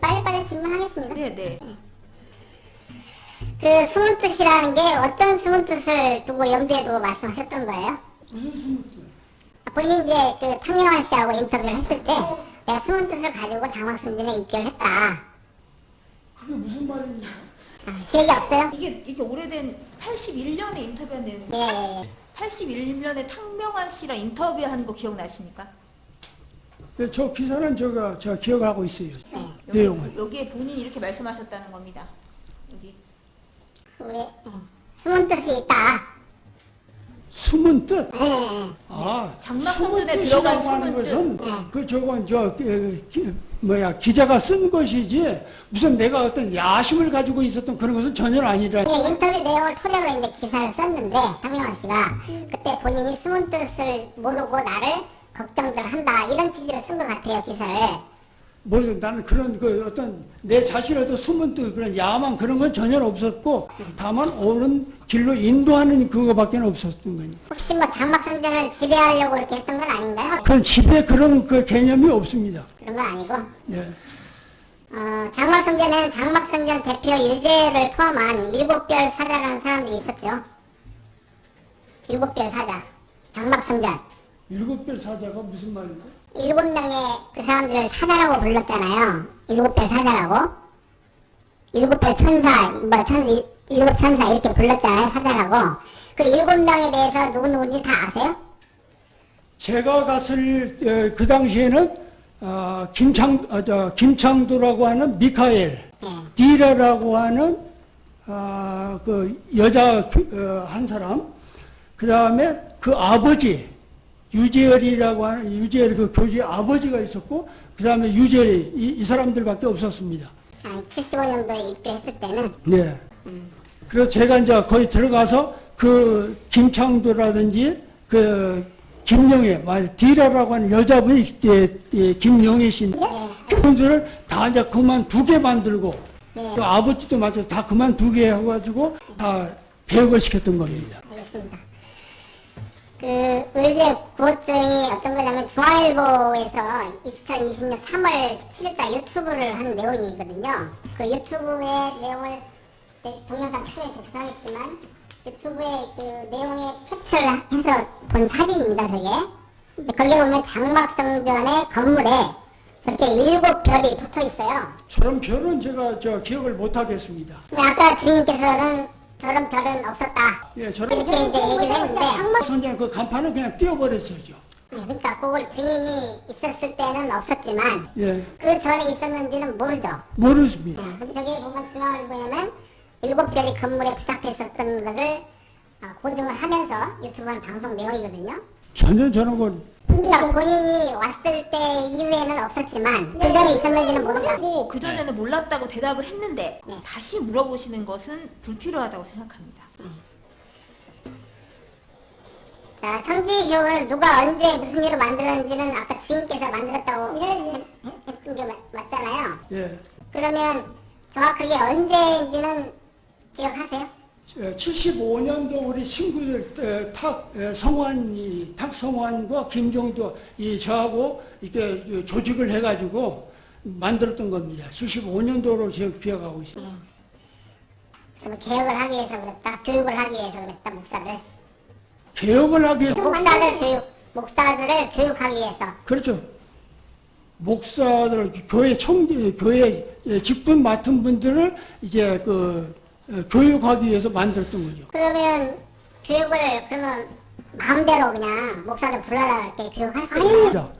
빨리빨리 질문하겠습니다. 네네. 그 숨은 뜻이라는 게 어떤 숨은 뜻을 두고 염두에 두고 말씀하셨던 거예요? 무슨 숨은 뜻? 본인 이제 그 탕명환 씨하고 인터뷰를 했을 때 내가 숨은 뜻을 가지고 장막선전에 입결을 했다. 그게 무슨 말입니까? 기억이 없어요? 이게 오래된 81년에 인터뷰한 내용인데 예. 81년에 탕명환 씨랑 인터뷰한 거 기억나십니까? 네, 저 기사는 제가 기억하고 있어요. 네. 내용은. 여기에 본인이 이렇게 말씀하셨다는 겁니다. 여기. 왜 숨은 뜻이 있다. 숨은 뜻. 예. 아, 장막선전에 숨은 들어간 뜻이라고 하는 숨은 것은 뜻. 그 저건 기자가 쓴 것이지 무슨 내가 어떤 야심을 가지고 있었던 그런 것은 전혀 아니라. 인터뷰 내용을 토대로 이제 기사를 썼는데 탕명환 씨가 그때 본인이 숨은 뜻을 모르고 나를 걱정들 한다 이런 취지로 쓴 것 같아요 기사를. 무슨 나는 그런 그 어떤 내 자신에도 숨은 뜻 그런 야망 그런 건 전혀 없었고 다만 옳은 길로 인도하는 그거밖에 없었던 거니까. 혹시 뭐 장막선전을 지배하려고 이렇게 했던 건 아닌가요? 그런 집에 그런 그 개념이 없습니다. 그런 건 아니고 네. 장막선전에는 장막선전 대표 유재를 포함한 7별 사자라는 사람들이 있었죠. 7별 사자. 장막선전. 7별 사자가 무슨 말인가? 7명의 그 사람들을 사자라고 불렀잖아요. 7별 사자라고. 7별 천사, 일곱 천사 이렇게 불렀잖아요. 사자라고. 그 7명에 대해서 누구누구인지 다 아세요? 제가 갔을 그 당시에는 김창도라고 하는 미카엘, 예. 디라라고 하는 그 여자 한 사람, 그 다음에 그 아버지 유재열이라고 하는 유재열 그 교주의 아버지가 있었고, 그 다음에 유재열이 이 사람들밖에 없었습니다. 75년도에 입교했을 때는. 네. 그래서 제가 이제 거기 들어가서 그 김창도라든지 그 김영애, 디라라고 하는 여자분이 김영애 씨인데 그분들을 다 이제 그만두게 만들고 네. 또 아버지도 마찬가지로 다 그만두게 해가지고 다 배역을 시켰던 겁니다. 알겠습니다. 그 의제 구호증이 어떤 거냐면 중앙일보에서 2020년 3월 17일자 유튜브를 한 내용이거든요. 그 유튜브의 내용을 동영상 초에 제출하겠지만 유튜브에 그 내용에 캡처를 해서 본 사진입니다. 저게. 근데 거기에 보면 장막성전의 건물에 저렇게 7별이 붙어 있어요. 저런 별은 제가 기억을 못 하겠습니다. 근데 아까 주인께서는 저런 별은 없었다. 예, 저런 이렇게 이제 얘기를 했는데 선장 그 간판을 그냥 띄워버렸어요. 그러니까 그걸 주인이 있었을 때는 없었지만 예, 그 전에 있었는지는 모르죠. 모르습니다. 근데 저기 보면 중앙일보에는 7별이 건물에 부착돼 있었던 것을 고증을 하면서 유튜브하는 방송 내용이거든요. 전혀 저런 건 그러니까 본인이 왔을 때 이후에는 없었지만 그 전에 있었는지는 모른다. 그리고 그전에는 몰랐다고 대답을 했는데 네. 다시 물어보시는 것은 불필요하다고 생각합니다. 자, 청지교훈을 누가 언제 무슨 일로 만들었는지는 아까 주인께서 만들었다고 했던 게 맞잖아요. 예, 그러면 정확하게 언제인지는 기억하세요? 75년도 우리 친구들 탁 성환과 김종도 저하고 이렇게 조직을 해가지고 만들었던 겁니다. 75년도로 제가 기억하고 있습니다. 그래서 뭐 개혁을 하기 위해서 그랬다, 교육을 하기 위해서 그랬다, 목사들. 개혁을 하기 위해서 목사들을 교육하기 위해서. 그렇죠. 목사들 교회 직분 맡은 분들을 이제 교육하기 위해서 만들었던 거죠. 그러면 교육을 그러면 마음대로 그냥 목사들 불러라 이렇게 교육할 수 있나요?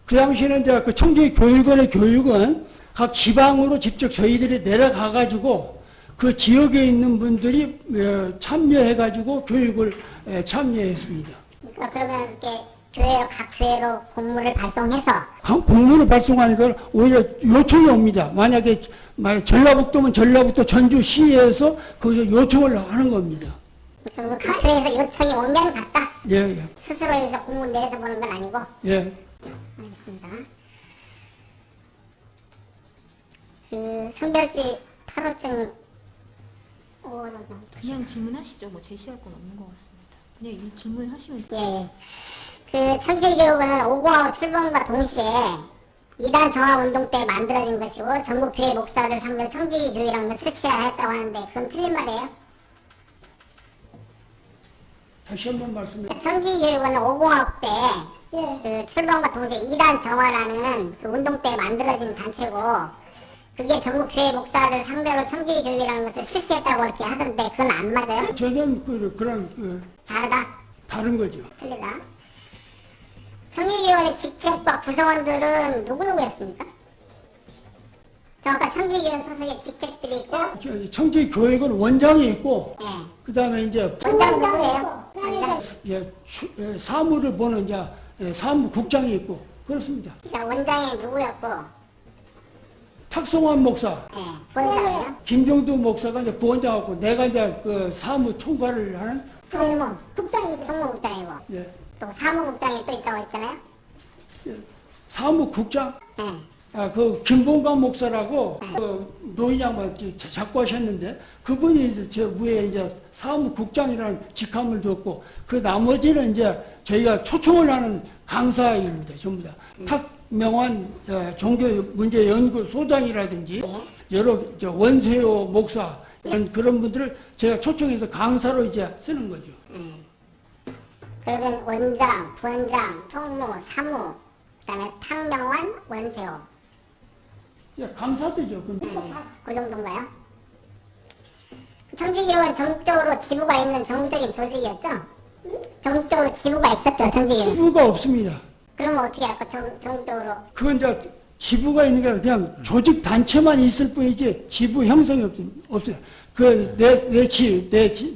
그 당시에는 이제 그 청지교육원의 교육은 각 지방으로 직접 저희들이 내려가가지고 그 지역에 있는 분들이 참여해가지고 교육을 참여했습니다. 그러니까 그러면 이렇게 각 교회로 공문을 발송해서. 공문을 발송하니까 오히려 요청이 옵니다. 만약에 전라북도면 전라북도 전주시에서 거기서 요청을 하는 겁니다. 각 교회에서 요청이 오면 갔다. 예, 예. 스스로 해서 공문 내서 보는 건 아니고. 예. 알겠습니다. 있습니다. 그 성별지 탈호증 그냥 질문하시죠. 뭐 제시할 건 없는 것 같습니다. 그냥 이 질문하시면 돼요. 예. 그 청지교육원은 5공하고 출범과 동시에 이단 정화운동 때 만들어진 것이고 전국 교회 목사들 상대로 청지교육이라는 걸 실시하였다고 하는데 그건 틀린 말이에요? 다시 한번 말씀해. 청지교육원은 5공학 때 그 출범과 동시에 이단 정화라는 그 운동 때 만들어진 단체고 그게 전국 교회 목사들 상대로 청지교육이라는 것을 실시했다고 이렇게 하던데 그건 안 맞아요? 저는 그런 다르다? 다른 거죠. 틀리다? 청지교육원의 직책과 구성원들은 누구누구였습니까? 저 아까 청지교육원 소속의 직책들이 있고 청지교육은 원장이 있고 예. 그 다음에 이제 원장 누구예요? 원장. 사무를 보는 이제 사무국장이 있고 그렇습니다. 그러니까 원장이 누구였고 탁성환 목사, 예. 부원장이요? 김종두 목사가 이제 부원장하고 내가 이제 그 사무 총괄을 하는 총무국장이고 예, 또 사무국장이 또 있다고 했잖아요? 사무국장. 예. 그 김봉관 목사라고 그 노인 양반 자꾸 하셨는데 그분이 이제 저 위에 이제 사무국장이라는 직함을 줬고 그 나머지는 이제 저희가 초청을 하는 강사입니다. 전부 다. 탁명환 종교문제연구소장이라든지 여러 원세호 목사 그런 분들을 제가 초청해서 강사로 이제 쓰는 거죠. 그러면 원장, 부원장, 총무, 사무 그다음에 탁명환, 원세호 강사들죠. 그 정도인가요? 청지교육은 전국적으로 지부가 있는 전국적인 조직이었죠? 전국적으로 지부가 있었죠, 청지교육은? 지부가 없습니다. 그러면 어떻게 할까, 전국적으로? 그건 이제 지부가 있는 게 그냥 조직 단체만 있을 뿐이지 지부 형성이 없어요.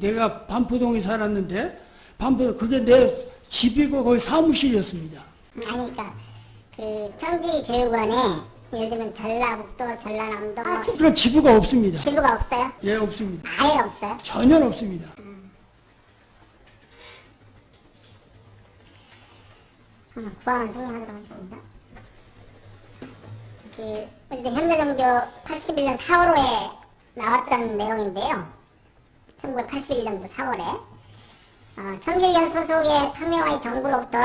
내가 반포동에 살았는데 반포동 그게 내 집이고 거기 사무실이었습니다. 아니, 그러니까 그 청지교육원에 예를 들면 전라북도, 전라남도 뭐 그런 지부가 없습니다. 지부가 없어요? 예, 없습니다. 아예 없어요? 전혀 없습니다. 구하원 승인하도록 하겠습니다. 일단 현대종교 81년 4월호에 나왔던 내용인데요. 1981년도 4월에 청지교육 소속의 탁명환이 정부로부터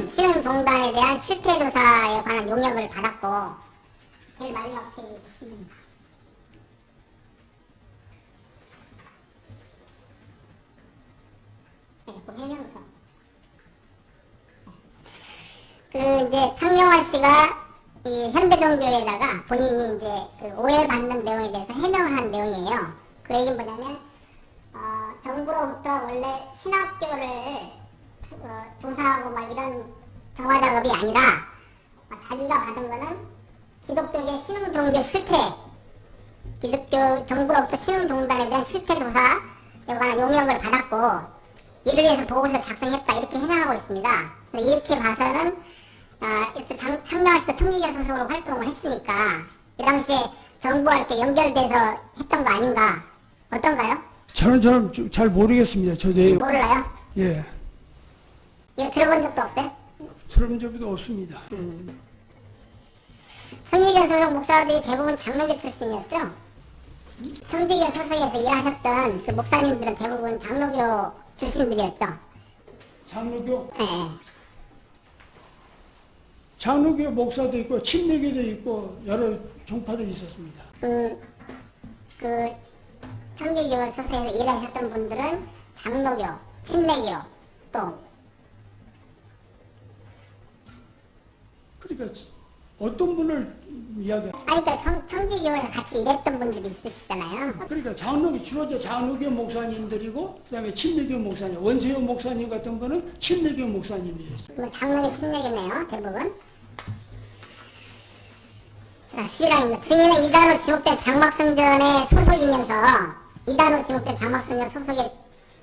신흥종단에 대한 실태조사에 관한 용역을 받았고 제일 마지막 페이지 보시면 됩니다. 네, 그 해명서. 이제 탁명환 씨가 이 현대종교에다가 본인이 이제 그 오해받는 내용에 대해서 해명을 한 내용이에요. 그 얘기는 뭐냐면, 정부로부터 원래 신학교를 조사하고 막 이런 정화 작업이 아니라 자기가 받은 거는 기독교계 신흥종교 실태, 기독교 정부로부터 신흥종단에 대한 실태 조사에 관한 용역을 받았고 이를 위해서 보고서를 작성했다 이렇게 해명하고 있습니다. 이렇게 봐서는 탁명환 씨도 청지교육 소속으로 활동을 했으니까 그 당시에 정부와 이렇게 연결돼서 했던 거 아닌가? 어떤가요? 저는 잘 모르겠습니다. 저 내용. 몰라요? 예. 이거 들어본 적도 없어요? 들어본 적도 없습니다. 청지교육 소속 목사들이 대부분 장로교 출신이었죠? 청지교육 소속에서 일하셨던 그 목사님들은 대부분 장로교 출신들이었죠? 장로교? 네. 장로교 목사도 있고 침례교도 있고 여러 종파들이 있었습니다. 청지교육 소속에서 일하셨던 분들은 장로교, 침례교 또 그러니까 어떤 분을 이야기해요? 그러니까 청지교에서 같이 일했던 분들이 있으시잖아요. 그러니까 주로 이제 장로교 목사님들이고 그다음에 침례교 목사님, 원세호 목사님 같은 거는 침례교 목사님이에요. 그러면 장로교, 침례교네요, 대부분. 자, 11항입니다. 증인은 이단으로 지목된 장막성전의 소속이면서 이단으로 지목된 장막성전 소속에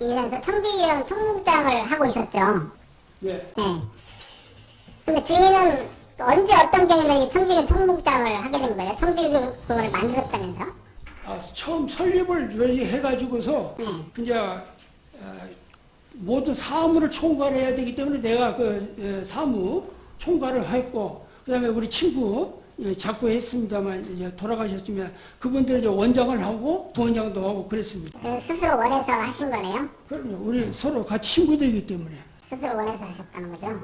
있으면서 청지교육 총무국장을 하고 있었죠. 네. 네. 근데 증인은 언제 어떤 경우에 이 청지교육 총무국장을 하게 된 거예요? 청지교육을 만들었다면서? 처음 설립을 해가지고서 이제 모든 사무를 총괄해야 되기 때문에 내가 그 사무 총괄을 했고 그다음에 우리 친구 자꾸 했습니다만 이제 돌아가셨으면 그분들 이제 원장을 하고 부원장도 하고 그랬습니다. 스스로 원해서 하신 거네요? 그럼요. 우리 서로 같이 친구들이기 때문에. 스스로 원해서 하셨다는 거죠?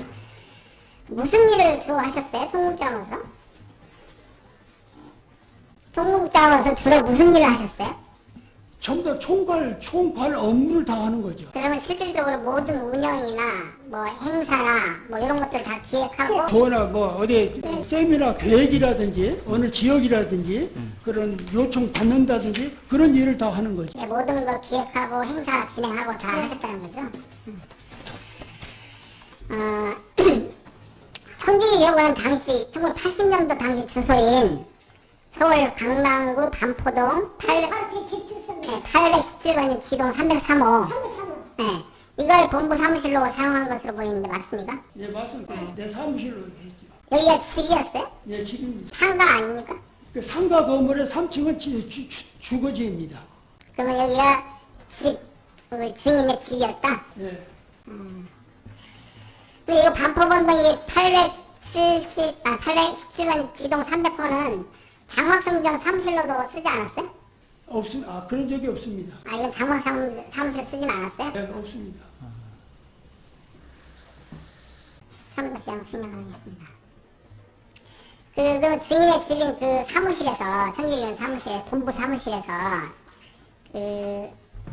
무슨 일을 주로 하셨어요? 총무장으로서? 총무장으로서 주로 무슨 일을 하셨어요? 전부 다 총괄 업무를 다 하는 거죠. 그러면 실질적으로 모든 운영이나 뭐 행사나 뭐 이런 것들 다 기획하고 도나 뭐 어디 세미나 계획이라든지 어느 지역이라든지 그런 요청 받는다든지 그런 일을 다 하는 거죠. 예, 모든 거 기획하고 행사 진행하고 다 하셨다는 거죠? 청기교구는 당시 1980년도 당시 주소인 서울 강남구 반포동 817번지 지동 303호. 네. 이걸 본부 사무실로 사용한 것으로 보이는데 맞습니까? 네, 맞습니다. 내 사무실로 했죠. 여기가 집이었어요? 네, 집입니다. 상가 아닙니까? 그 상가 건물의 3층은 주거지입니다. 그러면 여기가 집, 증인의 집이었다? 네. 근데 이거 반포본동이 817번 지동 300호는 장막성전 사무실로도 쓰지 않았어요? 없습니다. 그런 적이 없습니다. 이건 장막 사무실 쓰진 않았어요? 네, 없습니다. 13번씩 생각하겠습니다. 그럼 증인의 집인 그 사무실에서, 청기교원 사무실, 본부 사무실에서,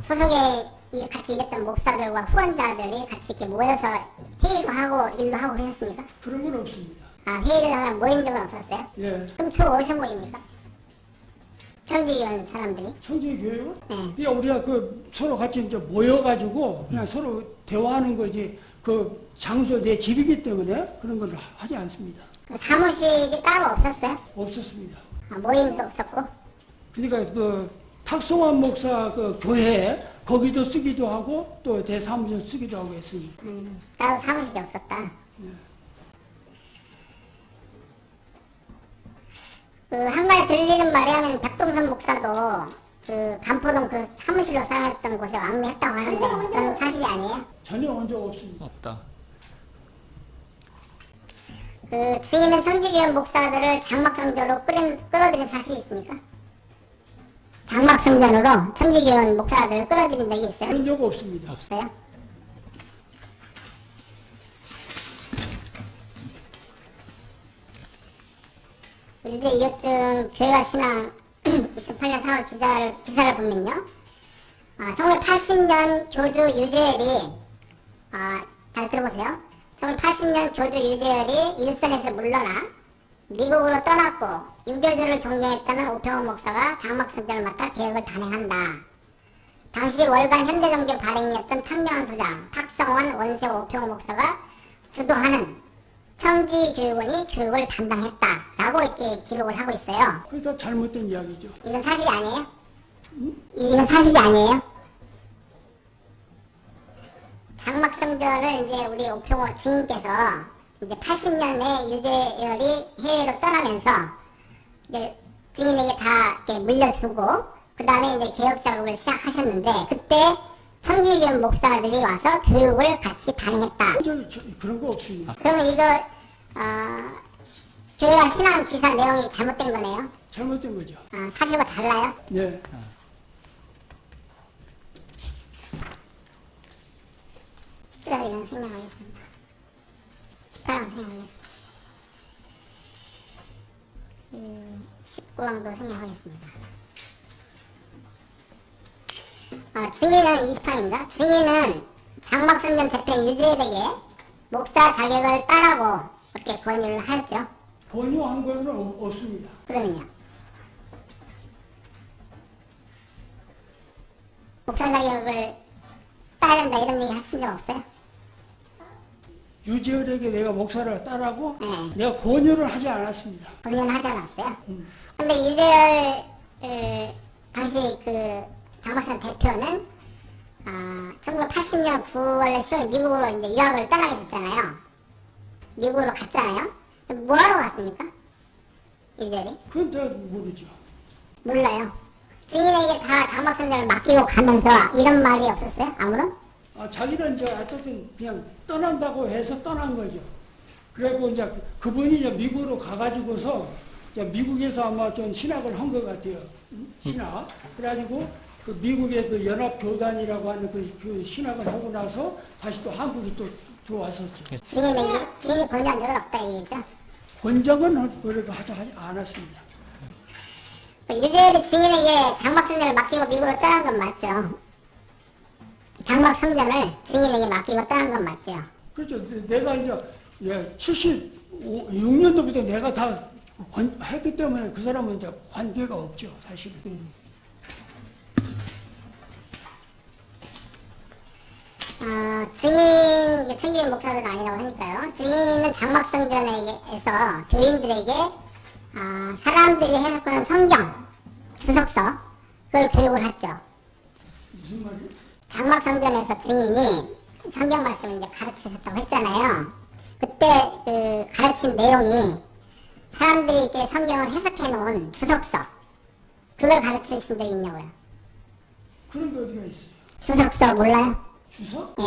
소속에 같이 일했던 목사들과 후원자들이 같이 이렇게 모여서 회의도 하고 일도 하고 그러셨습니까? 그런 건 없습니다. 회의를 하면 모인 적은 없었어요? 예. 그럼 주로 어디서 모입니까? 청지교원 사람들이? 청지교회요? 네. 그냥 우리가 서로 같이 이제 모여가지고 그냥 서로 대화하는 거지 그 장소 내 집이기 때문에 그런 걸 하지 않습니다. 사무실이 따로 없었어요? 없었습니다. 모임도 없었고? 그러니까 탁송환 목사 교회 거기도 쓰기도 하고 또 대사무소 쓰기도 하고 했으니까. 따로 사무실이 없었다. 한 가지 들리는 말에 하면 박동선 목사도 반포동 사무실로 사용했던 곳에 왕래했다고 하는데 그건 사실이 아니에요? 전혀 온 적 없습니다. 없다. 증인은 청지교원 목사들을 장막성전으로 끌어들인 사실이 있습니까? 장막성전으로 청지교원 목사들을 끌어들인 적이 있어요? 그런 적 없습니다. 없어요? 이제 이것쯤 교회와 신앙 2008년 4월 기사를 보면요. 1980년 교주 유재열이 잘 들어보세요. 1980년 교주 유재열이 일선에서 물러나 미국으로 떠났고 유교주를 존경했다는 오평호 목사가 장막성전을 맡아 개혁을 단행한다. 당시 월간 현대종교 발행이었던 탕명한 소장 탁성원 원세 오평호 목사가 주도하는 청지교육원이 교육을 담당했다라고 이렇게 기록을 하고 있어요. 그게 다 잘못된 이야기죠. 이건 사실이 아니에요? 이건 사실이 아니에요? 장막성전을 이제 우리 오평호 증인께서 이제 80년에 유재열이 해외로 떠나면서 이제 증인에게 다 이렇게 물려주고 그 다음에 이제 개혁 작업을 시작하셨는데 그때 청지교원 목사들이 와서 교육을 같이 단행했다. 그런 거 없습니다. 그러면 이거 교회와 신앙 기사 내용이 잘못된 거네요? 잘못된 거죠. 사실과 달라요? 네. 십자가는 생략하겠습니다. 18강 생략하겠습니다. 19강도 생략하겠습니다. 증인은 20항입니다. 증인은 장막성전 대표 유재열에게 목사 자격을 따라고 그렇게 권유를 하였죠. 권유한 건 없습니다. 그러면요. 목사 자격을 따야 된다 이런 얘기 하신 적 없어요? 유재열에게 내가 목사를 따라고 네. 내가 권유를 하지 않았습니다. 권유는 하지 않았어요? 근데 유재열 당시 장막성 대표는 1980년 9월 10월 미국으로 이제 유학을 떠나게 됐잖아요. 미국으로 갔잖아요. 뭐 하러 갔습니까? 유재열이? 그건 잘 모르죠. 몰라요. 증인에게 다 장막성전을 맡기고 가면서 이런 말이 없었어요? 아무런? 자기는 이제 어쨌든 그냥 떠난다고 해서 떠난 거죠. 그리고 이제 그분이 이제 미국으로 가가지고서 이제 미국에서 아마 좀 신학을 한 것 같아요. 신학. 그래가지고 그 미국의 그 연합교단이라고 하는 그 신학을 하고 나서 다시 또 한국에 또 들어왔었죠. 증인이 권유한 적은 없다 이거죠? 권장은 그래도 하지 않았습니다. 유재열이 증인에게 장막성전을 맡기고 미국으로 떠난 건 맞죠? 장막성전을 증인에게 맡기고 떠난 건 맞죠? 그렇죠. 내가 이제 76년도부터 내가 다 했기 때문에 그 사람은 이제 관계가 없죠, 사실은. 증인, 청교인 목사들은 아니라고 하니까요. 증인은 장막성전에서 교인들에게 사람들이 해석하는 성경, 주석서, 그걸 교육을 했죠. 무슨 말이에요? 장막성전에서 증인이 성경 말씀을 이제 가르치셨다고 했잖아요. 그때 그 가르친 내용이 사람들이 이렇게 성경을 해석해 놓은 주석서, 그걸 가르치신 적이 있냐고요. 그런 게 어디가 있어요? 주석서 몰라요? 주석? 예.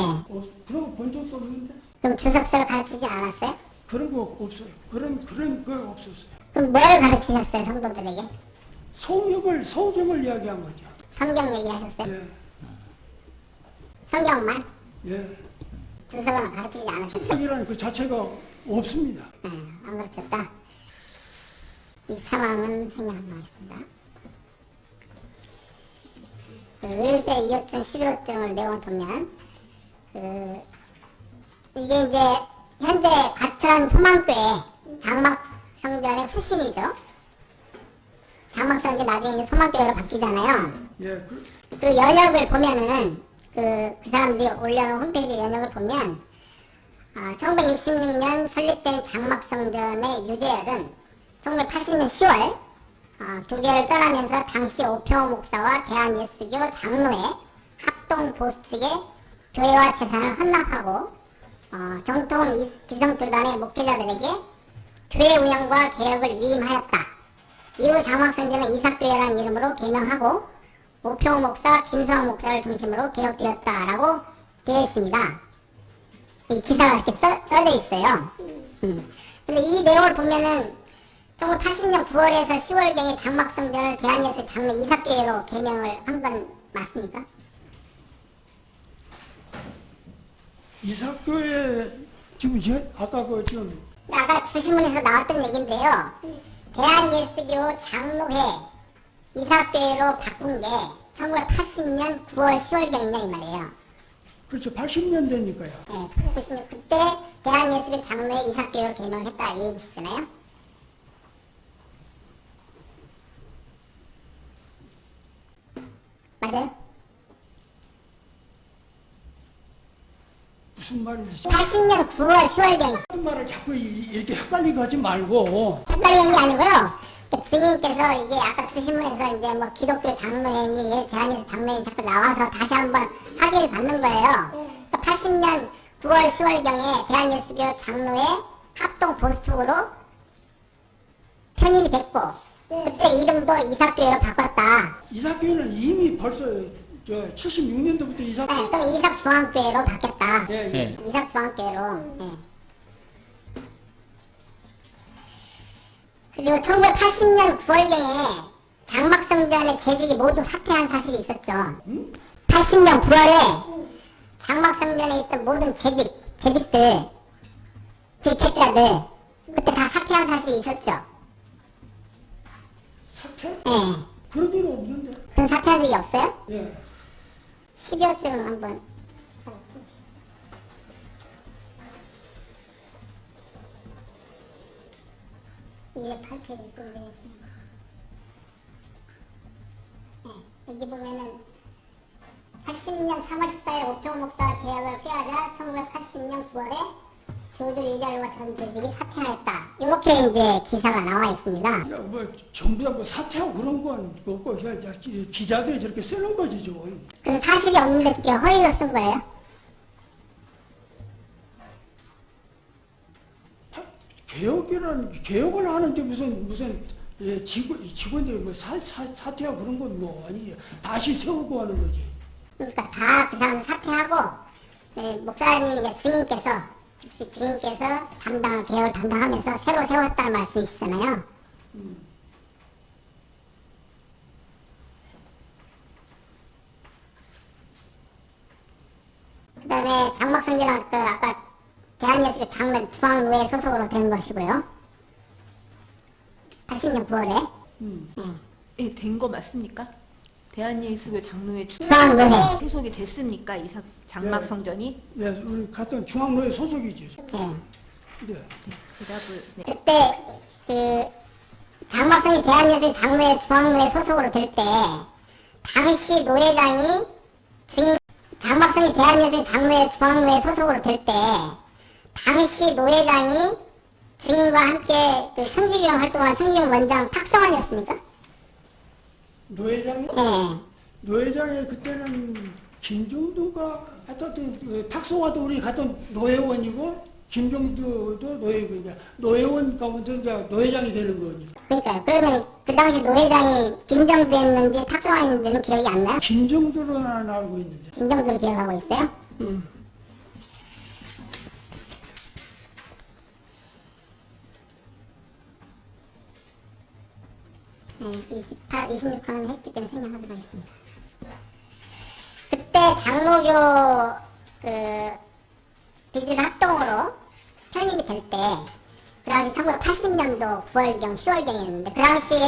그런 거 본 적도 없는데? 그럼 주석서를 가르치지 않았어요? 그런 거 없어요. 그런 거 없었어요. 그럼 뭘 가르치셨어요, 성도들에게? 성경을 이야기한 거죠. 성경 얘기하셨어요? 예. 성경만? 예. 주석은 가르치지 않으셨어요? 주석이라는 그 자체가 없습니다. 안 가르쳤다. 이 상황은 생략하도록 하겠습니다. 그 의뢰자 이호증, 11호증을 내용을 보면 이게 이제 현재 과천 소망교회 장막성전의 후신이죠. 장막성전이 나중에 이제 소망교회로 바뀌잖아요. 예. 그 연역을 보면은 그 사람들이 올려놓은 홈페이지 연역을 보면 1966년 설립된 장막성전의 유재열은 1980년 10월 교계를 떠나면서 당시 오평호 목사와 대한예수교 장로회 합동 보수 측에 교회와 재산을 헌납하고 정통 기성교단의 목회자들에게 교회 운영과 개혁을 위임하였다. 이후 장막성전은 이삭교회라는 이름으로 개명하고 오평호 목사, 김성호 목사를 중심으로 개혁되었다라고 되어 있습니다. 이 기사가 이렇게 써져 있어요. 근데 이 내용을 보면은 1980년 9월에서 10월경에 장막성전을 대한예수 장로 이삭교회로 개명을 한 건 맞습니까? 이삭교회 지금 아까 아까 주신문에서 나왔던 얘기인데요. 대한예수교 장로회 이삭교회로 바꾼 게 1980년 9월 10월경이냐 이 말이에요. 그렇죠. 80년대니까요. 네, 90년 그때 대한예수교 장로회 이삭교회로 개명을 했다 이 얘기시잖아요. 맞아요? 무슨 말인지. 80년 9월 10월경 무슨 말을 자꾸 이렇게 헷갈리게 하지 말고. 헷갈리는 게 아니고요. 그 증인께서 이게 아까 주신문에서 이제 뭐 기독교 장로회니 대한예수 장로회니 자꾸 나와서 다시 한번 확인을 받는 거예요. 80년 9월 10월경에 대한예수교 장로회 합동 보수축으로 편입이 됐고 그때 이름도 이삭교회로 바꿨다. 이삭교회는 이미 벌써 76년도부터 이삭교회. 네, 그럼 이삭중앙교회로 바뀌었다. 예. 이삭중앙교회로. 네. 그리고 1980년 9월경에 장막성전의 재직이 모두 사퇴한 사실이 있었죠. 80년 9월에 장막성전에 있던 모든 재직들, 직책자들 그때 다 사퇴한 사실이 있었죠. 사퇴? 네. 그런 일은 없는데. 그럼 사퇴한 적이 없어요? 예. 12호증 한번. 이게 8페이지 또 네, 여기 보면은 80년 3월 14일 오평 목사 개혁을 꾀하자 1980년 9월에 교주 유자료와 전 재직이 사퇴하였다. 이렇게 이제 기사가 나와 있습니다. 뭐 전부 다 뭐 사퇴하고 그런 건 없고 그냥 기자들이 저렇게 쓰는 거지 좀. 그럼 사실이 없는데 저게 허위로 쓴 거예요? 개혁을 하는데 무슨 직원들이 뭐 사퇴하고 그런 건 뭐 아니지. 다시 세우고 하는 거지. 그러니까 다 그 사람 사퇴하고 목사님 이제 증인께서 즉시 증인께서 개혁을 담당하면서 새로 세웠다는 말씀이시잖아요. 그 다음에 장막성전은 아까 대한예수교 장로 중앙노회 소속으로 된 것이고요. 80년 9월에 예, 된 거 맞습니까? 대한예수교 장로회 중앙노회 소속이 됐습니까? 이 장막성전이? 네, 우리 같은 중앙로의 소속이죠. 예. 네. 대답을 네. 그때 그 장막성이 대한예수교 장로회 중앙노회 소속으로 될 때 당시 노회장이 증인 장막성이 대한예수교 장로회 중앙노회 소속으로 될 때 당시 노회장이 증인과 함께 그 청지기원 활동한 청지기원 원장 탁성환이었습니까? 노회장이 예. 노회장이 그때는 김종두가 하여튼 그 탁송화도 우리 같은 노회원이고 김종두도 노회원이냐 노회원 가운데 이제 노회장이 되는 거죠. 그러니까요. 그러면 그 당시 노회장이 김정두였는지 탁성환인지는 기억이 안 나요? 김종두로는 알고 있는데. 김정두를 기억하고 있어요? 네, 28, 26화는 했기 때문에 생략하도록 하겠습니다. 그때 장로교 비주류 합동으로 편입이 될 때, 그 당시 1980년도 9월경, 10월경이었는데, 그 당시에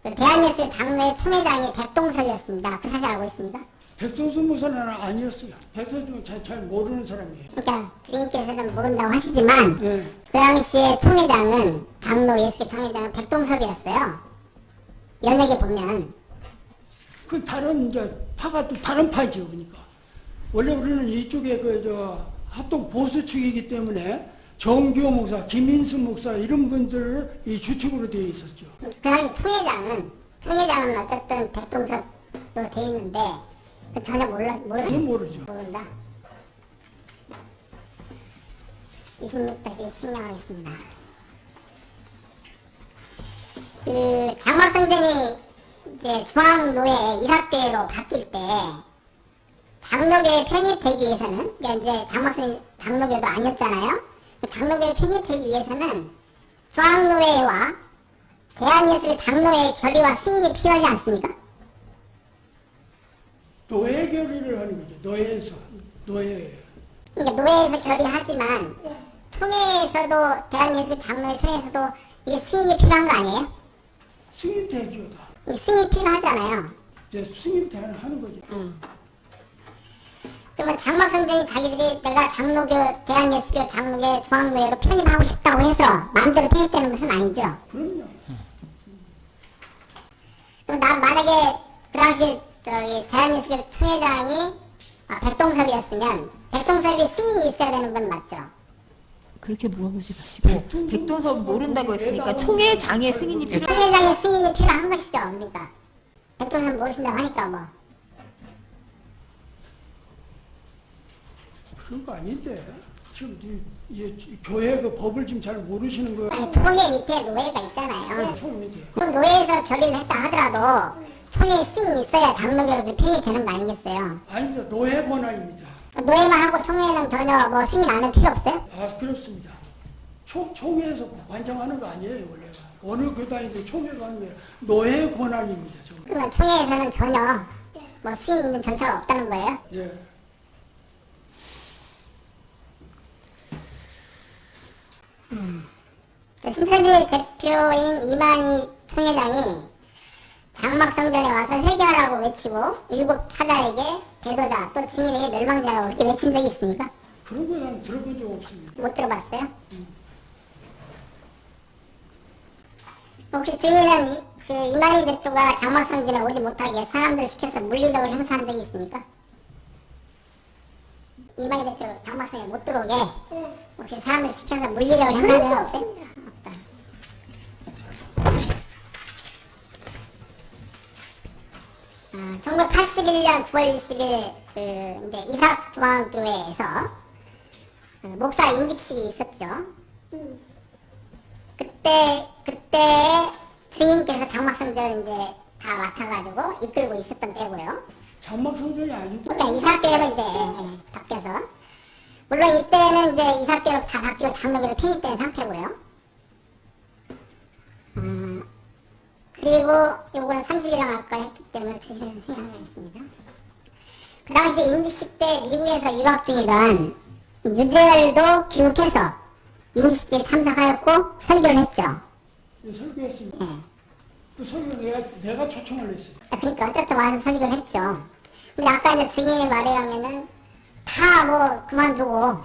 그 대한예수교 장로회 총회장이 백동석이었습니다. 그 사실 알고 있습니다. 백동수 무사는 아니었어요. 백동수 잘 모르는 사람이에요. 그러니까 주인께서는 모른다고 하시지만 네. 그 당시에 총회장은 장로 예수교 총회장은 백동섭이었어요. 연예계 보면 그 다른 이제 파가 또 다른 파이죠. 그러니까 원래 우리는 이쪽에 그 합동 보수 측이기 때문에 정규호 목사, 김인수 목사 이런 분들을 이 주축으로 되어 있었죠. 그 당시 총회장은 어쨌든 백동섭으로 돼 있는데 전혀 저는 모르죠. 모른다. 26 다시 생략하겠습니다. 그 장막성전이 이제 중앙노회 이사교회로 바뀔 때 장로교에 편입되기 위해서는 그러니까 이제 장로교도 아니었잖아요. 장로교에 편입되기 위해서는 중앙노회와 대한예수교 장로회 결의와 승인이 필요하지 않습니까? 노예 결의를 하는 거죠. 노예. 그러니까 노회에서 결의하지만 총회에서도 대한예수교 장로회 총회에서도 이게 승인이 필요한 거 아니에요? 승인 대죠 다. 승인이 필요하잖아요. 이제 승인 대하는 거죠. 그러면 장막성전이 자기들이 내가 장로교 대한예수교 장로교 중앙노회로 편입하고 싶다고 해서 마음대로 편입되는 것은 아니죠. 그럼요. 그럼 만약에 그 당시 대한예수교 총회장이 백동섭이었으면 백동섭이 승인이 있어야 되는 건 맞죠? 그렇게 물어보지 마시고 백동섭 모른다고 했으니까 총회장의 승인이 필요. 총회장의 승인이 필요한 것이죠. 그러니까 백동섭 모르신다고 하니까 뭐. 그런 거 아닌데 지금 이 교회 그 법을 지금 잘 모르시는 거예요. 아니, 총회 밑에 노회가 있잖아요. 총 밑에. 그럼 노회에서 결의를 했다 하더라도 총회 승인이 있어야 장로교로 편입이 되는 거 아니겠어요? 아닙니다. 노예 권한입니다. 노회만 하고 총회는 전혀 뭐 승인 안 할 필요 없어요? 아 그렇습니다. 총회에서 관장하는 거 아니에요 원래가. 어느 교단이든 총회가 하는 게 노예 권한입니다. 정말. 그러면 총회에서는 전혀 뭐 승인 있는 절차가 없다는 거예요? 예. 신천지 대표인 이만희 총회장이 장막성전에 와서 회개하라고 외치고 일곱 사자에게 배도자 또 증인에게 멸망자라고 그렇게 외친 적이 있습니까? 그런 거 난 들어본 적 없습니다. 못 들어봤어요? 혹시 증인은 그 이만희 대표가 장막성전에 오지 못하게 사람들을 시켜서 물리력을 행사한 적이 있습니까? 이만희 대표 장막성에 못 들어오게 혹시 사람을 시켜서 물리력을 행사한 적은 없어요? 없다. 1981년 9월 20일 그 이제 이삭중앙교회에서 그 목사 임직식이 있었죠. 그때 증인께서 장막성전을 이제 다 맡아가지고 이끌고 있었던 때고요. 장막성전이 아니고 그러니까 이삭교회로 이제 바뀌어서 물론 이때는 이제 이삭교로 다 바뀌고 장로교로 편입된 상태고요. 그리고 요거는 30일랑 할까 했기 때문에 조심해서 생각하겠습니다. 그 당시 임직식 때 미국에서 유학 중이던 유재열도 귀국해서 임직식에 참석하였고 설교를 했죠. 예, 설교했습니다. 예. 그 설교 내가 초청을 했어요. 그러니까 어쨌든 와서 설교를 했죠. 근데 아까 이제 증인의 말에 하면은 다 뭐 그만두고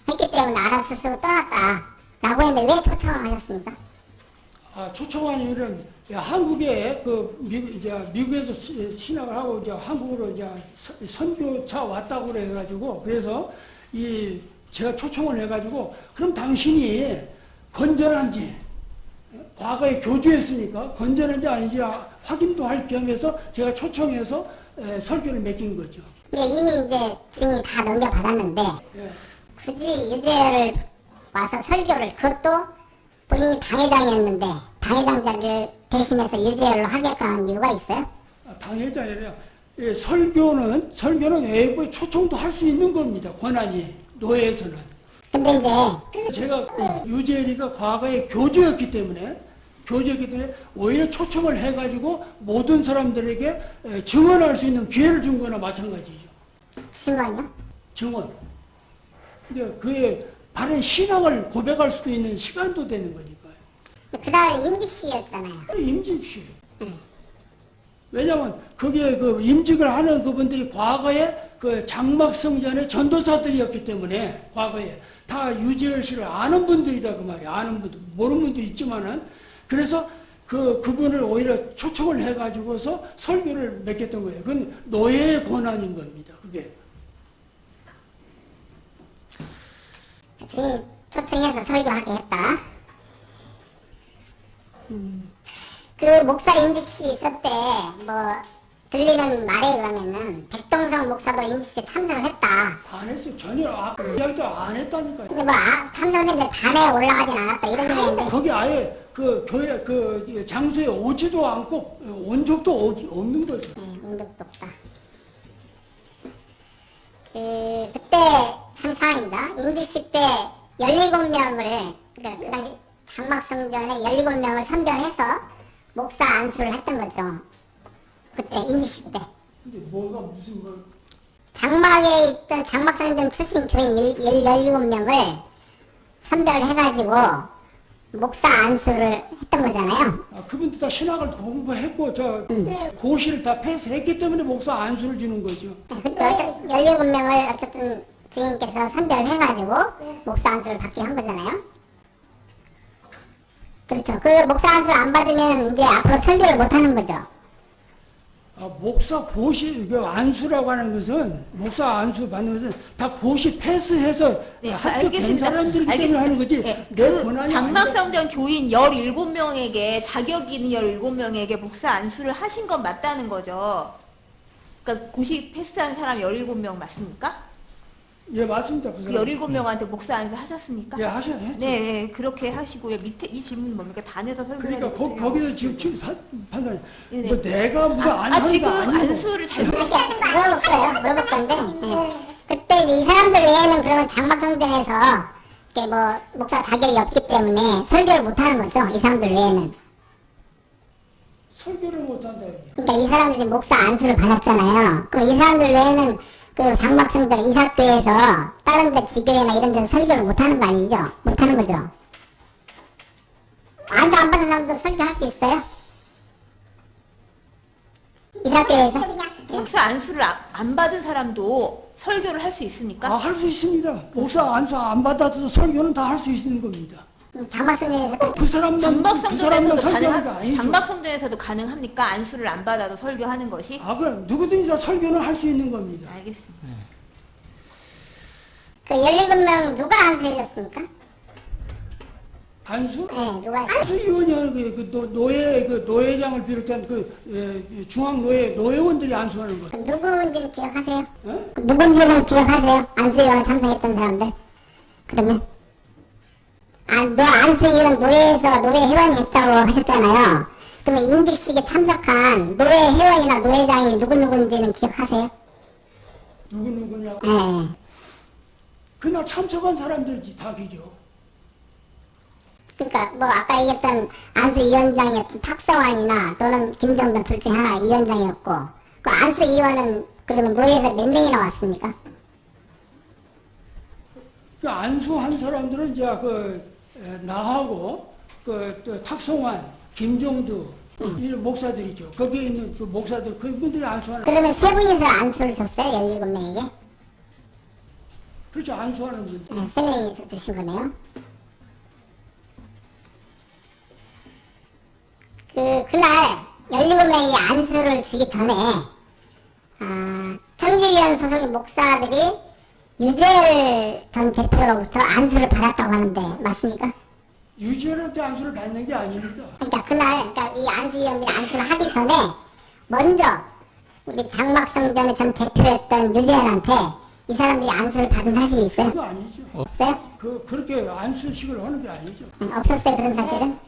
했기 때문에 알아서 스스로 떠났다라고 했는데 왜 초청을 하셨습니까? 초청한 이유는 한국에 미국에서 신학을 하고 이제 한국으로 이제 선교차 왔다고 그래가지고 그래서 제가 초청을 해가지고 그럼 당신이 건전한지 과거에 교주했으니까 건전한지 아닌지 확인도 할 겸해서 제가 초청해서 설교를 맡긴 거죠. 근데 이미 이제 증인이 다 넘겨받았는데 예. 굳이 유재열을 와서 설교를 그것도 본인이 당회장이었는데 당회장 자리를 대신해서 유재열로 하게끔 한 이유가 있어요? 당회장이 아니라 설교는 외부에 초청도 할 수 있는 겁니다. 권한이 노예에서는. 근데 이제 제가 유재열이가 과거에 교주였기 때문에 오히려 초청을 해가지고 모든 사람들에게 증언할 수 있는 기회를 준 거나 마찬가지죠. 증언요? 증언. 근데 그의 바른 신앙을 고백할 수도 있는 시간도 되는 거니까요. 그 다음에 임직식이었잖아요. 임직식. 왜냐면 거기에 그 임직을 하는 그분들이 과거에 그 장막성전의 전도사들이었기 때문에 과거에 다 유재열 씨를 아는 분들이다 그 말이야. 아는 분들, 모르는 분도 있지만은 그래서 그분을 오히려 초청을 해가지고서 설교를 맡겼던 거예요. 그건 노예의 권한인 겁니다. 그게. 증인 초청해서 설교하게 했다. 그 목사 임직식 있을 때 뭐 들리는 말에 의하면은 백동성 목사도 임직식에 참석을 했다. 안 했어요. 전혀 이야기도 안 했다니까요. 근데 뭐 참석했는데 단에 올라가진 않았다 이런 얘기인데 거기 아예 그 교회 그 장소에 오지도 않고 온 적도 없는 거죠. 온 적도 없다. 그때 참 상황입니다. 임직식 때 17명을 그러니까 그 당시 장막성전에 17명을 선별해서 목사 안수를 했던 거죠. 그때 임직식 때. 근데 뭐가 무슨 장막에 있던 장막성전 출신 교인 17명을 선별해가지고 목사 안수를 했던 거잖아요. 그분들 다 신학을 공부했고 고시를 다 패스했기 때문에 목사 안수를 주는 거죠. 그때 17명을 어쨌든 증인께서 선별해가지고 목사 안수를 받게 한 거잖아요. 그렇죠. 그 목사 안수를 안 받으면 이제 앞으로 설교를 못 하는 거죠. 목사 고시 안수라고 하는 것은 목사 안수 받는 것은 다 고시 패스해서 네, 합격된 사람들이기 때문에 하는 거지. 네, 내 그 권한이 장막성전 교인 17명에게 자격 있는 17명에게 목사 안수를 하신 건 맞다는 거죠. 그러니까 고시 패스한 사람 17명 맞습니까? 예, 맞습니다. 그 그 사람. 17명한테 목사 안수 하셨습니까? 예, 하셨죠. 네, 네, 그렇게 하시고요. 밑에 이 질문은 뭡니까? 단에서 설교해야 그러니까 되는데요. 거기서 지금 판단이 네, 네. 뭐 내가 무슨 안수가 지금 아니고 안수를 잘 물어볼 거예요. 물어볼 건데 그때 이 사람들 외에는 그러면 장막성전에서 이렇게 뭐 목사 자격이 없기 때문에 설교를 못 하는 거죠. 이 사람들 외에는. 설교를 못한다. 그러니까 이 사람들이 목사 안수를 받았잖아요. 그럼 이 사람들 외에는 그 장막성전 이삭교에서 다른 데 지교회나 이런 데서 설교를 못 하는 거 아니죠? 못 하는 거죠. 안수 안 받은 사람도 설교할 수 있어요? 이삭교에서? 목사 안수를 안 받은 사람도 설교를 할 수 있습니까? 할 수 있습니다. 목사 안수 안 받아도 설교는 다 할 수 있는 겁니다. 장막성전에서 그 사람만 장막성전에서도 설교하는 거 아니죠. 장막성전에서도 가능합니까? 안수를 안 받아도 설교하는 것이? 그럼 누구든지 다 설교는 할 수 있는 겁니다. 알겠습니다. 그 17명 누가 안수해줬습니까? 안수? 네, 누가 안수위원이 노예장을 비롯한 중앙노예 노예원들이 안수하는 거. 누구인지는 기억하세요? 예? 누군지는 기억하세요? 안수위원에 참석했던 사람들. 그러면 안수위원 노예에서 노예 회원이 했다고 하셨잖아요. 그러면 임직식에 참석한 노예 회원이나 노예장이 누구인지는 기억하세요? 누구냐고. 네. 그날 참석한 사람들이 다 기죠. 그러니까 뭐 아까 얘기했던 안수 위원장이었던 탁성환이나 또는 김정덕 둘 중에 하나 위원장이었고 그 안수 위원은 그러면 노예에서 몇 명이나 왔습니까? 그 안수한 사람들은 이제 나하고 또 탁성환, 김종두 이 목사들이죠. 거기에 있는 그 목사들 그분들이 안수하는. 그러면 세 분이서 안수를 줬어요? 17명에게? 그렇죠. 안수하는 분. 네, 세 명이서 주신 거네요. 그날 17명이 안수를 주기 전에 청지기원 소속의 목사들이 유재열 전 대표로부터 안수를 받았다고 하는데 맞습니까? 유지열한테 안수를 받는 게 아닙니다. 그러니까 그날 이 안수위원들이 안수를 하기 전에 먼저 우리 장막성전의 전 대표였던 유재열한테 이 사람들이 안수를 받은 사실이 있어요? 그거 아니죠. 없어요? 그렇게 안수식을 하는 게 아니죠. 없었어요 그런 사실은?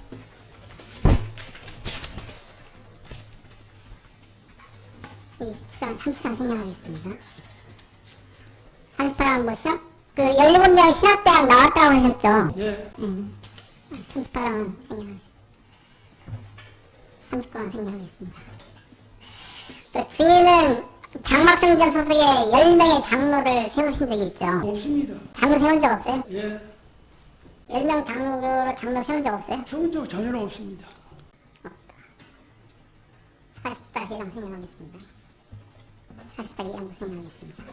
이 30장 생략하겠습니다. 38강 뭐시죠? 그 17명 신학대학 나왔다고 하셨죠? 예. 38강은 생략하겠습니다. 39강 생략하겠습니다. 또 증인은 장막성전 소속의 10명의 장로를 세우신 적이 있죠? 없습니다. 장로 세운 적 없어요? 예. 10명 장로로 장로 세운 적 없어요? 세운 적 전혀 없습니다. 40-1랑 생략하겠습니다. 40-2랑 생략하겠습니다.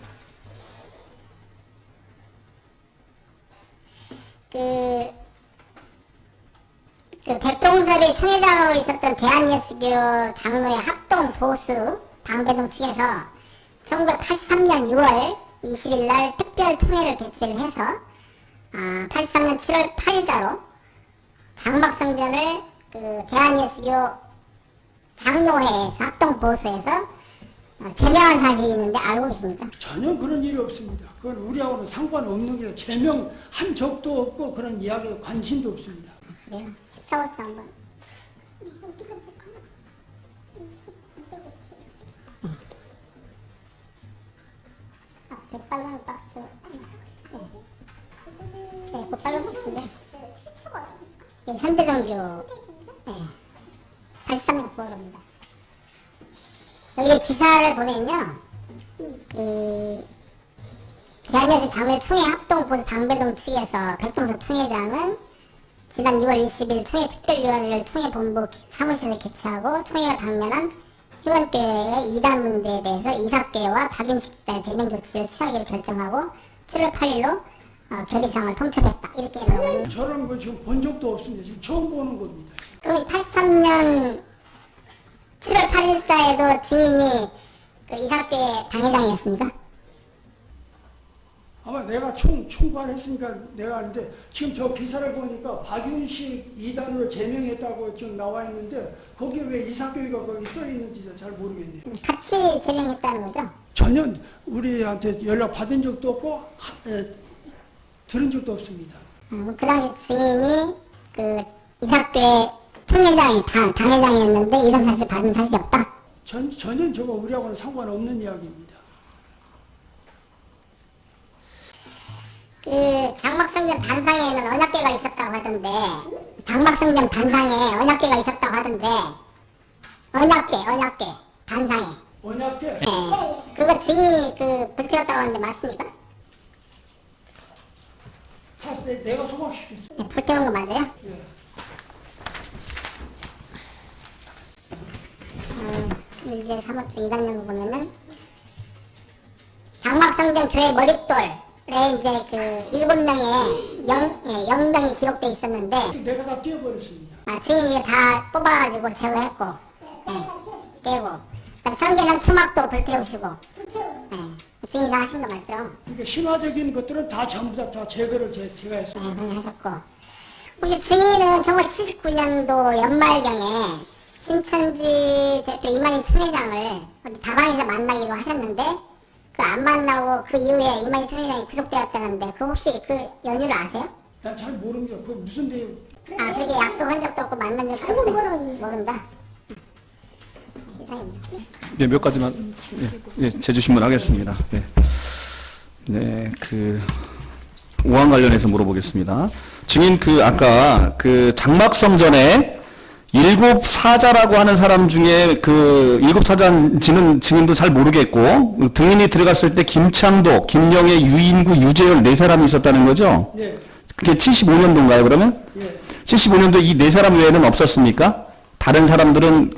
그 백동섭이 총회장으로 있었던 대한예수교 장로의 합동 보수 방배동 측에서 1983년 6월 20일 날 특별 총회를 개최를 해서 83년 7월 8일자로 장막성전을 그 대한예수교 장로회에서 합동 보수에서 제명한 사실이 있는데 알고 계십니까? 전혀 그런 일이 없습니다. 그건 우리하고는 상관없는 게 제명한 적도 없고 그런 이야기에 관심도 없습니다. 그래요? 14호차 한번. 백발랑 박스. 네, 백발랑 박스인데. 네, 현대정교. 네. 83년 9월입니다. 여기 기사를 보면요. 대한예수 장로회 총회 합동 보수 방배동 측에서 백동섭 총회장은 지난 6월 20일 총회 특별위원회를 총회본부 사무실에서 개최하고 총회가 당면한 회원교회의 이단 문제에 대해서 이삭교회와 박윤식 집사의 제명 조치를 취하기로 결정하고 7월 8일로 결의사항을 통첩했다. 이렇게 나오는. 저런 거 지금 본 적도 없습니다. 지금 처음 보는 겁니다. 그럼 83년 7월 8일자에도 증인이 그 이삭교회 당회장이었습니까? 아마 내가 총괄했으니까 내가 아는데 지금 저 기사를 보니까 박윤식 2단으로 제명했다고 지금 나와 있는데 거기에 왜 이삭교회가 거기 써 있는지 잘 모르겠네요. 같이 제명했다는 거죠? 전혀 우리한테 연락 받은 적도 없고 들은 적도 없습니다. 그 당시 증인이 그 이삭교회 총회장이 당회장이었는데 이런 사실 받은 사실이 없다? 전혀 저거 우리하고는 상관없는 이야기입니다. 그 장막성전 단상에는 언약궤가 있었다고 하던데 장막성전 단상에 언약궤가 있었다고 하던데 언약궤 단상에 언약궤? 네. 그거 증인이 불태웠다고 하는데 맞습니까? 다 내가 소개시켰어. 네, 불태운 거 맞아요? 예. 이제 3호째 2단 연구 보면은 장막성전 교회 머릿돌에 이제 그 7명의 영명이 기록돼 있었는데 내가 다 띄워버렸습니다. 증인이 다 뽑아가지고 제거했고 깨고 그다음 청계산 초막도 불태우시고 증인이 다 하신 거 맞죠? 그러니까 신화적인 것들은 다 전부 다 제거를 제가 했습니다. 네, 그냥 하셨고 혹시 증인은 1979년도 연말경에 신천지 대표 이만희 총회장을 어디 다방에서 만나기로 하셨는데 그 안 만나고 그 이후에 이만희 총회장이 구속되었다는데 그 혹시 그 연유를 아세요? 난 잘 모릅니다. 그 무슨 내용? 그렇게 약속한 적도 없고 만난 적도 없어요? 모른다. 이상입니다. 네, 몇 가지만 제주신문 하겠습니다. 네, 5항 관련해서 물어보겠습니다. 증인 아까 장막성전에 일곱 사자라고 하는 사람 중에 일곱 사자인지는 증인도 잘 모르겠고 등인이 들어갔을 때 김창도, 김영애, 유인구, 유재열 네 사람이 있었다는 거죠? 예. 그게 75년도인가요, 그러면? 예. 75년도 이 네 사람 외에는 없었습니까? 다른 사람들은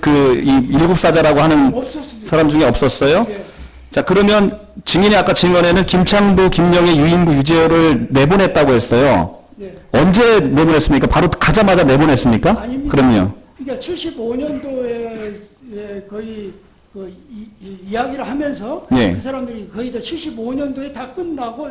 이 일곱 사자라고 하는 없었습니다. 사람 중에 없었어요? 예. 자, 그러면 증인이 아까 증언에는 김창도, 김영애, 유인구, 유재열을 내보냈다고 했어요. 예. 언제 내보냈습니까? 바로 가자마자 내보냈습니까? 아닙니다. 그럼요. 그러니까 75년도에 거의 이야기를 하면서 예. 그 사람들이 거의 다 75년도에 다 끝나고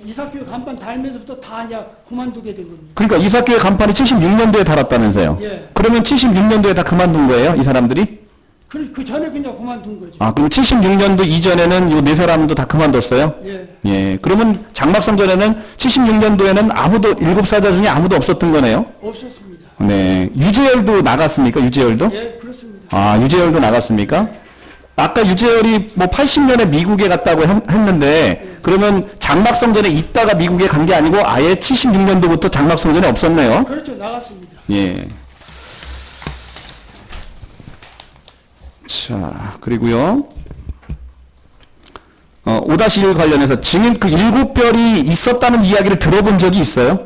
이사교육 간판 달면서부터 다 이제 그만두게 된 겁니다. 그러니까 이사교회 간판이 76년도에 달았다면서요. 예. 그러면 76년도에 다 그만둔 거예요, 이 사람들이? 그 전에 그냥 그만둔 거죠. 아, 그럼 76년도 이전에는 이 네 사람도 다 그만뒀어요? 예. 예. 그러면 장막성전에는 76년도에는 일곱 사자 중에 아무도 없었던 거네요? 없었습니다. 네. 유재열도 나갔습니까? 유재열도? 예, 그렇습니다. 아, 유재열도 나갔습니까? 아까 유재열이 80년에 미국에 갔다고 했는데, 그러면 장막성전에 있다가 미국에 간 게 아니고 아예 76년도부터 장막성전에 없었네요? 그렇죠, 나갔습니다. 예. 자, 그리고요. 5-1 관련해서 증인 일곱 별이 있었다는 이야기를 들어본 적이 있어요?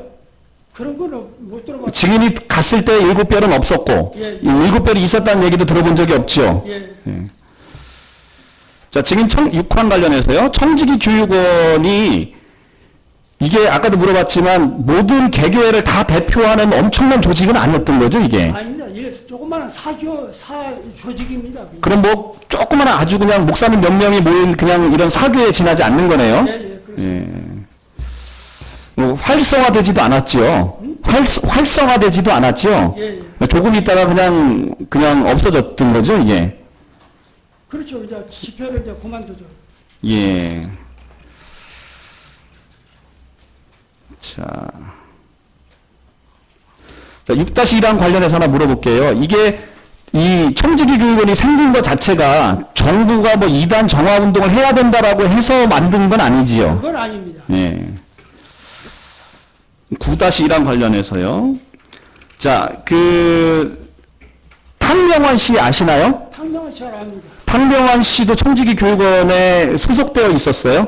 그런 거는 못 들어봤어요. 증인이 갔을 때 일곱 별은 없었고, 예, 예. 이 일곱 별이 있었다는 얘기도 들어본 적이 없죠? 예. 자, 증인 6항 관련해서요. 청지기 교육원이 이게 아까도 물어봤지만 모든 개교회를 다 대표하는 엄청난 조직은 아니었던 거죠, 이게? 아닙니다. 이게 조그마한 조직입니다. 그럼 조그마한 아주 그냥 목사님 몇 명이 모인 그냥 이런 사교에 지나지 않는 거네요? 예, 예, 그렇습니다. 활성화되지도 않았죠? 활성화되지도 않았죠? 예, 조금 있다가 그냥 없어졌던 거죠, 이게? 그렇죠. 이제 집회를 이제 그만두죠. 예. 자, 6-1항 관련해서 하나 물어볼게요. 이게 이 청지기 교육원이 생긴 것 자체가 정부가 이단 정화 운동을 해야 된다라고 해서 만든 건 아니지요? 그건 아닙니다. 예. 9-1항 관련해서요. 자, 탕명환 씨 아시나요? 탕명은 잘 압니다. 탕명환 씨도 청지기 교육원에 소속되어 있었어요?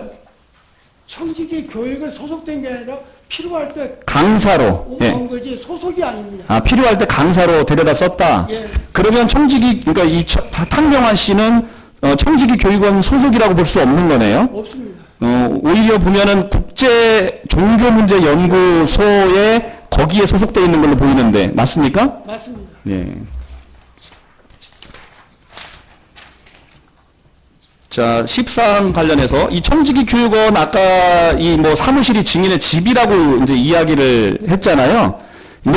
청지기 교육에 소속된 게 아니라 필요할 때 강사로. 예. 온 거지 소속이 아닙니다. 아, 필요할 때 강사로 데려다 썼다? 예. 그러면 그러니까 탕명환 씨는 청지기 교육원 소속이라고 볼 수 없는 거네요? 없습니다. 오히려 보면은 국제 종교 문제 연구소에 거기에 소속되어 있는 걸로 보이는데, 맞습니까? 맞습니다. 예. 자, 14항 관련해서 이 청지기 교육원 아까 사무실이 증인의 집이라고 이제 이야기를 했잖아요.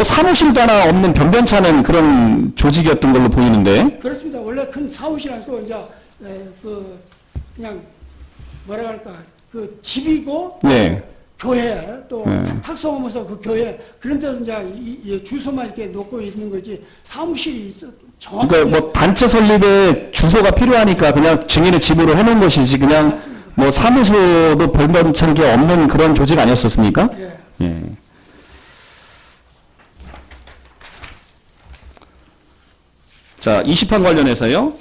사무실도 하나 없는 변변찮은 그런 조직이었던 걸로 보이는데. 그렇습니다. 원래 큰 사무실 아니고 이제 그냥 뭐라 할까 집이고 네. 교회 또 네. 탁송하면서 그 교회 그런 데서 이제 주소만 이렇게 놓고 있는 거지 사무실이 있어 정확히 그러니까 단체 설립에 주소가 필요하니까 그냥 증인의 집으로 해놓은 것이지 그냥 사무소도 변변찮게 없는 그런 조직 아니었었습니까? 예. 예. 자, 20항 관련해서요.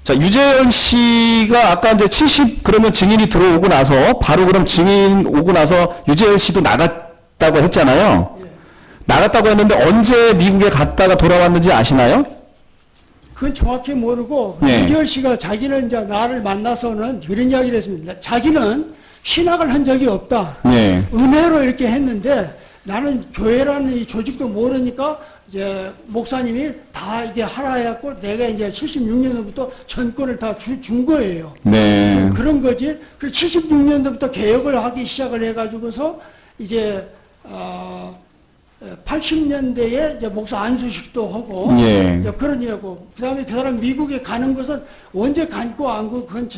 자, 유재열 씨가 아까 이제 그러면 증인이 들어오고 나서, 바로 그럼 증인 오고 나서 유재열 씨도 나갔다고 했잖아요. 예. 나갔다고 했는데 언제 미국에 갔다가 돌아왔는지 아시나요? 그건 정확히 모르고 예. 유재열 씨가 자기는 이제 나를 만나서는 그런 이야기를 했습니다. 자기는 신학을 한 적이 없다. 네. 은혜로 이렇게 했는데 나는 교회라는 이 조직도 모르니까 이제 목사님이 다 이게 하라 해갖고 내가 이제 76년도부터 전권을 다 준 거예요. 네. 그런 거지. 그 76년도부터 개혁을 하기 시작을 해가지고서 이제 80년대에 이제 목사 안수식도 하고 예. 이제 그런 일하고 그다음에 그 사람 미국에 가는 것은 언제 갔고 안 갔고 그건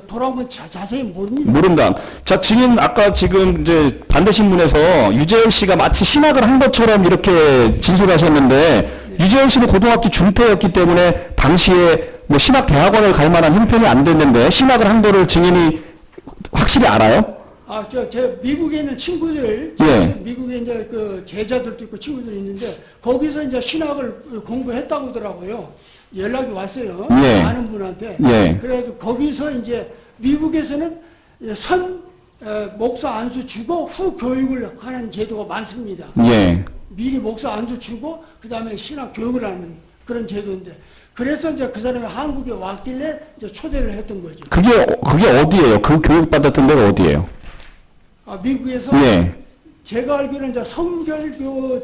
돌아오면 자세히 모릅니다. 모른다. 자, 증인 아까 지금 이제 반대신문에서 유재열 씨가 마치 신학을 한 것처럼 이렇게 진술하셨는데 유재열 씨는 고등학교 중퇴였기 때문에 당시에 신학 대학원을 갈 만한 형편이 안 됐는데 신학을 한 거를 증인이 확실히 알아요? 제 미국에 있는 친구들, 예. 미국에 이제 그 제자들도 있고 친구들이 있는데, 거기서 이제 신학을 공부했다고 하더라고요. 연락이 왔어요. 예. 아는 분한테. 예. 그래도 거기서 이제 미국에서는 목사 안수 주고 후 교육을 하는 제도가 많습니다. 예. 미리 목사 안수 주고, 그 다음에 신학 교육을 하는 그런 제도인데, 그래서 이제 그 사람이 한국에 왔길래 이제 초대를 했던 거죠. 그게 어디예요? 그 교육받았던 데가 어디예요? 미국에서 예. 제가 알기로는 이제 성결교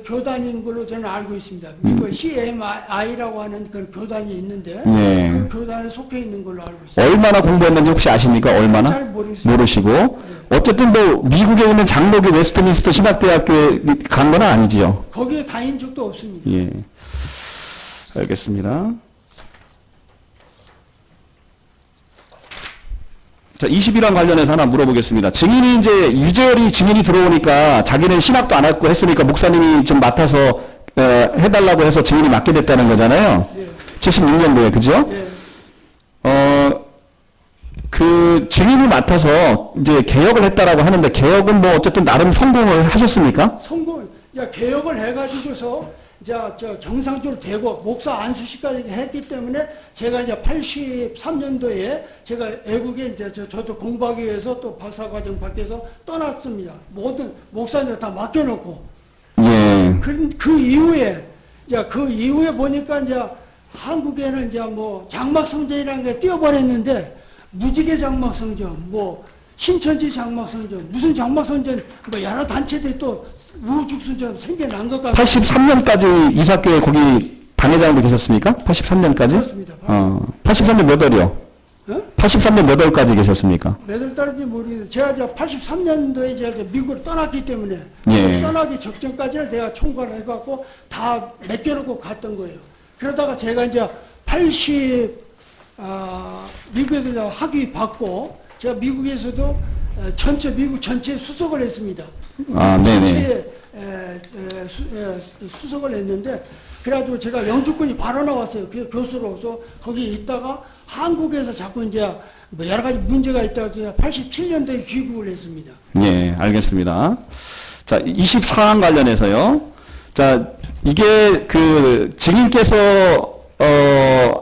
교단인 걸로 저는 알고 있습니다. 미국 CMI라고 하는 그 교단이 있는데 예. 그 교단에 속해 있는 걸로 알고 있습니다. 얼마나 공부했는지 혹시 아십니까? 얼마나? 잘 모르겠습니다. 모르시고. 어쨌든 뭐 미국에 있는 장로교 웨스트민스터 신학대학교에 간 건 아니지요? 거기에 다닌 적도 없습니다. 예. 알겠습니다. 자, 20이랑 관련해서 하나 물어보겠습니다. 증인이 이제 유재열이 증인이 들어오니까 자기는 신학도 안 했고 했으니까 목사님이 좀 맡아서 해달라고 해서 증인이 맡게 됐다는 거잖아요. 예. 76년도에, 그죠? 예. 그 증인이 맡아서 이제 개혁을 했다라고 하는데 개혁은 뭐 어쨌든 나름 성공을 하셨습니까? 개혁을 해가지고서 정상적으로 되고 목사 안수식까지 했기 때문에 제가 이제 83년도에 제가 외국에 이제 저도 공부하기 위해서 또 박사과정 받기 위해서 떠났습니다. 모든 목사님들 다 맡겨놓고. 예. 그 이후에 보니까 이제 한국에는 이제 뭐 장막성전이라는 게 뛰어버렸는데 무지개 장막성전, 뭐 신천지 장막성전, 무슨 장막성전, 뭐 여러 단체들이 또 우후죽순처럼 생겨난 것 같아요. 83년까지 이사교회 거기 당회장으로 계셨습니까? 83년까지? 그렇습니다. 83년 몇 월이요? 83년 몇 월까지 계셨습니까? 몇 월 달인지 모르겠는데 제가 이제 83년도에 이제 미국을 떠났기 때문에 예. 떠나기 직전까지는 내가 총괄을 해갖고 다 맡겨놓고 갔던 거예요. 그러다가 제가 이제 미국에서 이제 학위 받고 제가 미국에서도 미국 전체에 수석을 했습니다. 네네. 수석을 했는데, 그래가지고 제가 영주권이 바로 나왔어요. 그 교수로서 거기에 있다가 한국에서 자꾸 이제 뭐 여러 가지 문제가 있다고 제가 87년도에 귀국을 했습니다. 예, 알겠습니다. 자, 24항 관련해서요. 자, 이게 그 증인께서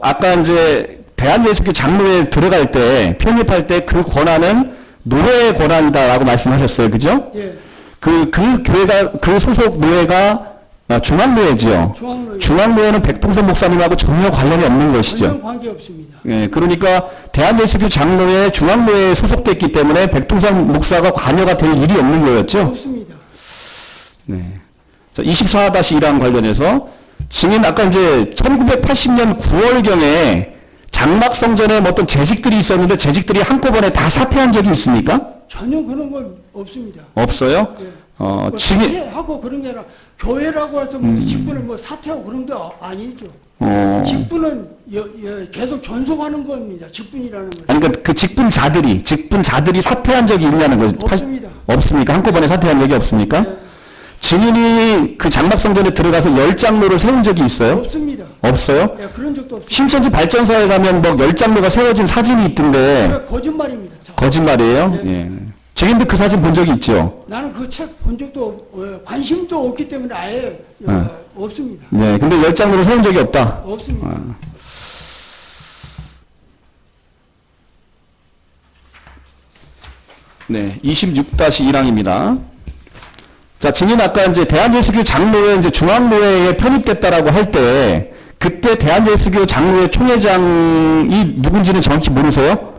아까 이제 대한예수교 장로에 들어갈 때 편입할 때 그 권한은 노회의 권한이다라고 말씀하셨어요, 그죠? 예. 그 교회가 그 소속 노회가 중앙노회지요. 중앙노회는 백동선 목사님하고 전혀 관련이 없는 것이죠. 전혀 관계 없습니다. 예, 그러니까 대한예수교 장로회 중앙노회에 소속됐기 때문에 백동선 목사가 관여가 될 일이 없는 거였죠. 없습니다. 네. 자, 24-1항 관련해서 증인 아까 이제 1980년 9월경에 장막성전에 뭐 어떤 재직들이 있었는데 재직들이 한꺼번에 다 사퇴한 적이 있습니까? 전혀 그런 건 없습니다. 없어요? 예. 증인 사퇴하고 그런 게 아니라 교회라고 해서 무슨 직분을 뭐 사퇴하고 그런 게 아니죠. 직분은 계속 전속하는 겁니다. 직분이라는 것은. 아니 그러니까 그 직분자들이 사퇴한 적이 있냐는 거죠. 없습니다. 없습니까? 한꺼번에 사퇴한 적이 없습니까? 네. 증인이 그 장막성전에 들어가서 10장로를 세운 적이 있어요? 없습니다. 없어요? 예, 그런 적도 없습니다. 신천지 발전사에 가면 뭐 10장로가 세워진 사진이 있던데 그게 거짓말입니다. 거짓말이에요? 네. 예. 증인도 그 사진 본 적이 있죠? 나는 그 책 본 적도 관심도 없기 때문에 아예 없습니다. 네, 근데 10장로를 세운 적이 없다? 없습니다. 네, 26-1항입니다. 자, 증인 아까 이제 대한예수교 장로회 이제 중앙노회에 편입됐다라고 할 때, 그때 대한예수교 장로회 총회장이 누군지는 정확히 모르세요?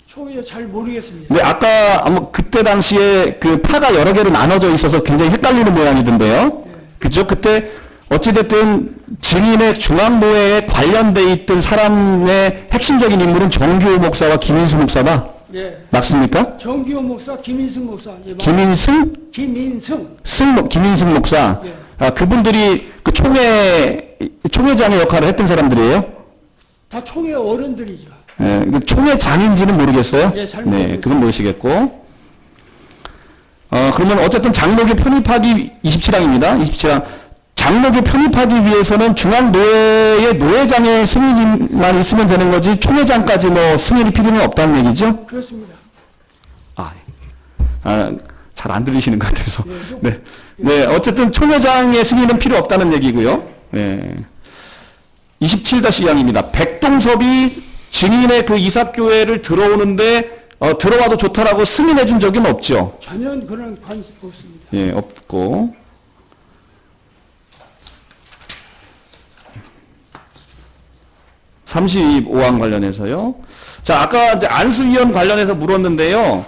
총회 잘 모르겠습니다. 네, 아까 아마 그때 당시에 그 파가 여러 개로 나눠져 있어서 굉장히 헷갈리는 모양이던데요. 그죠? 그때 어찌됐든 증인의 중앙노회에 관련돼 있던 사람의 핵심적인 인물은 정규호 목사와 김인수 목사다. 예. 맞습니까? 정기호 목사, 김인승 목사. 예, 김인승? 김인승 목사. 예. 그분들이 그 총회장의 역할을 했던 사람들이에요? 다 총회 어른들이죠. 예, 그 총회장인지는 모르겠어요? 예, 잘 네, 모르겠어요. 그건 모르시겠고. 그러면 어쨌든 장로교 편입하기 27항입니다. 27항. 장로교 편입하기 위해서는 중앙노회의 노회장의 승인만 있으면 되는 거지 총회장까지 뭐 승인이 필요는 없다는 얘기죠? 그렇습니다. 잘 안 들리시는 것 같아서. 네. 네, 어쨌든 총회장의 승인은 필요 없다는 얘기고요. 네. 27-2항입니다. 백동섭이 증인의 그 이삭교회를 들어오는데 들어와도 좋다라고 승인해 준 적은 없죠? 전혀 그런 관심 없습니다. 예, 없고. (35항) 관련해서요. 자, 아까 이제 안수위원 관련해서 물었는데요.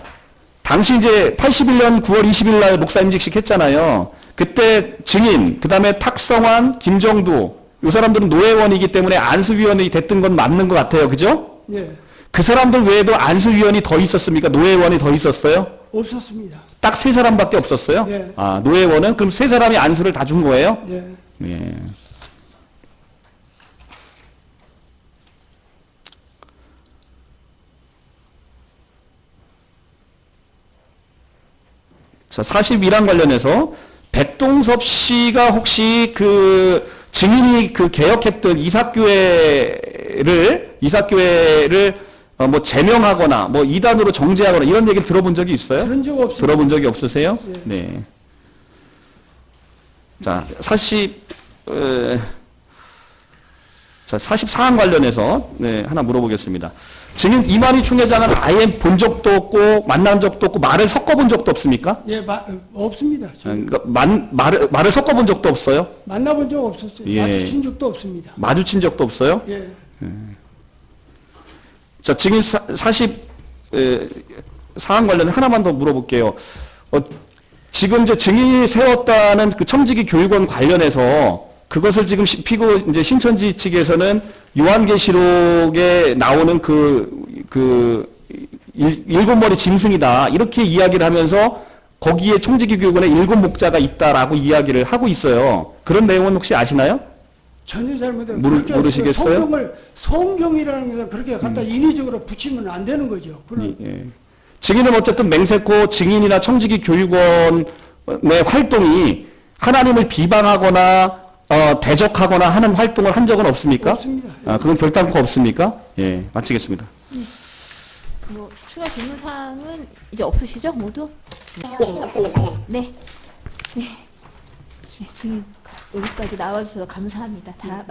당시 이제 81년 9월 20일 날 목사임직식 했잖아요. 그때 증인, 그 다음에 탁성환, 김정두, 이 사람들은 노회원이기 때문에 안수위원이 됐던 건 맞는 것 같아요. 그죠? 예, 그 사람들 외에도 안수위원이 더 있었습니까? 노회원이 더 있었어요? 없었습니다. 딱 3사람밖에 없었어요? 예. 아, 노회원은? 그럼 3사람이 안수를 다 준 거예요? 예, 예. 자, 41항 관련해서 백동섭 씨가 혹시 그 증인이 그 개혁했던 이삭교회를 뭐 제명하거나 뭐 이단으로 정죄하거나 이런 얘기를 들어본 적이 있어요? 그런 적 없습니다. 들어본 적이 없으세요? 예. 네. 자, 44항 관련해서 네, 하나 물어보겠습니다. 증인 이만희 총회장은 아예 본 적도 없고 만난 적도 없고 말을 섞어본 적도 없습니까? 예, 없습니다. 그러니까 말을 섞어본 적도 없어요? 만나본 적 없었어요. 예. 마주친 적도 없습니다. 마주친 적도 없어요? 예, 자, 증인 44항 관련해 하나만 더 물어볼게요. 지금 이제 증인이 세웠다는 그 청지기 교육원 관련해서 그것을 지금 피고 이제 신천지 측에서는 요한계시록에 나오는 일곱 머리 짐승이다. 이렇게 이야기를 하면서 거기에 청지기 교육원에 7 목자가 있다라고 이야기를 하고 있어요. 그런 내용은 혹시 아시나요? 전혀 잘못해요. 모르시겠어요? 성경이라는 것을 그렇게 갖다 인위적으로 붙이면 안 되는 거죠. 그런 예. 증인은 어쨌든 맹세코 증인이나 청지기 교육원의 활동이 하나님을 비방하거나 대적하거나 하는 활동을 한 적은 없습니까? 없습니다. 아, 그건 결단코 없습니까? 예, 마치겠습니다. 뭐 추가 질문 사항은 이제 없으시죠, 모두? 예, 없습니다. 예. 네. 네. 네, 증인 여기까지 나와주셔서 감사합니다. 다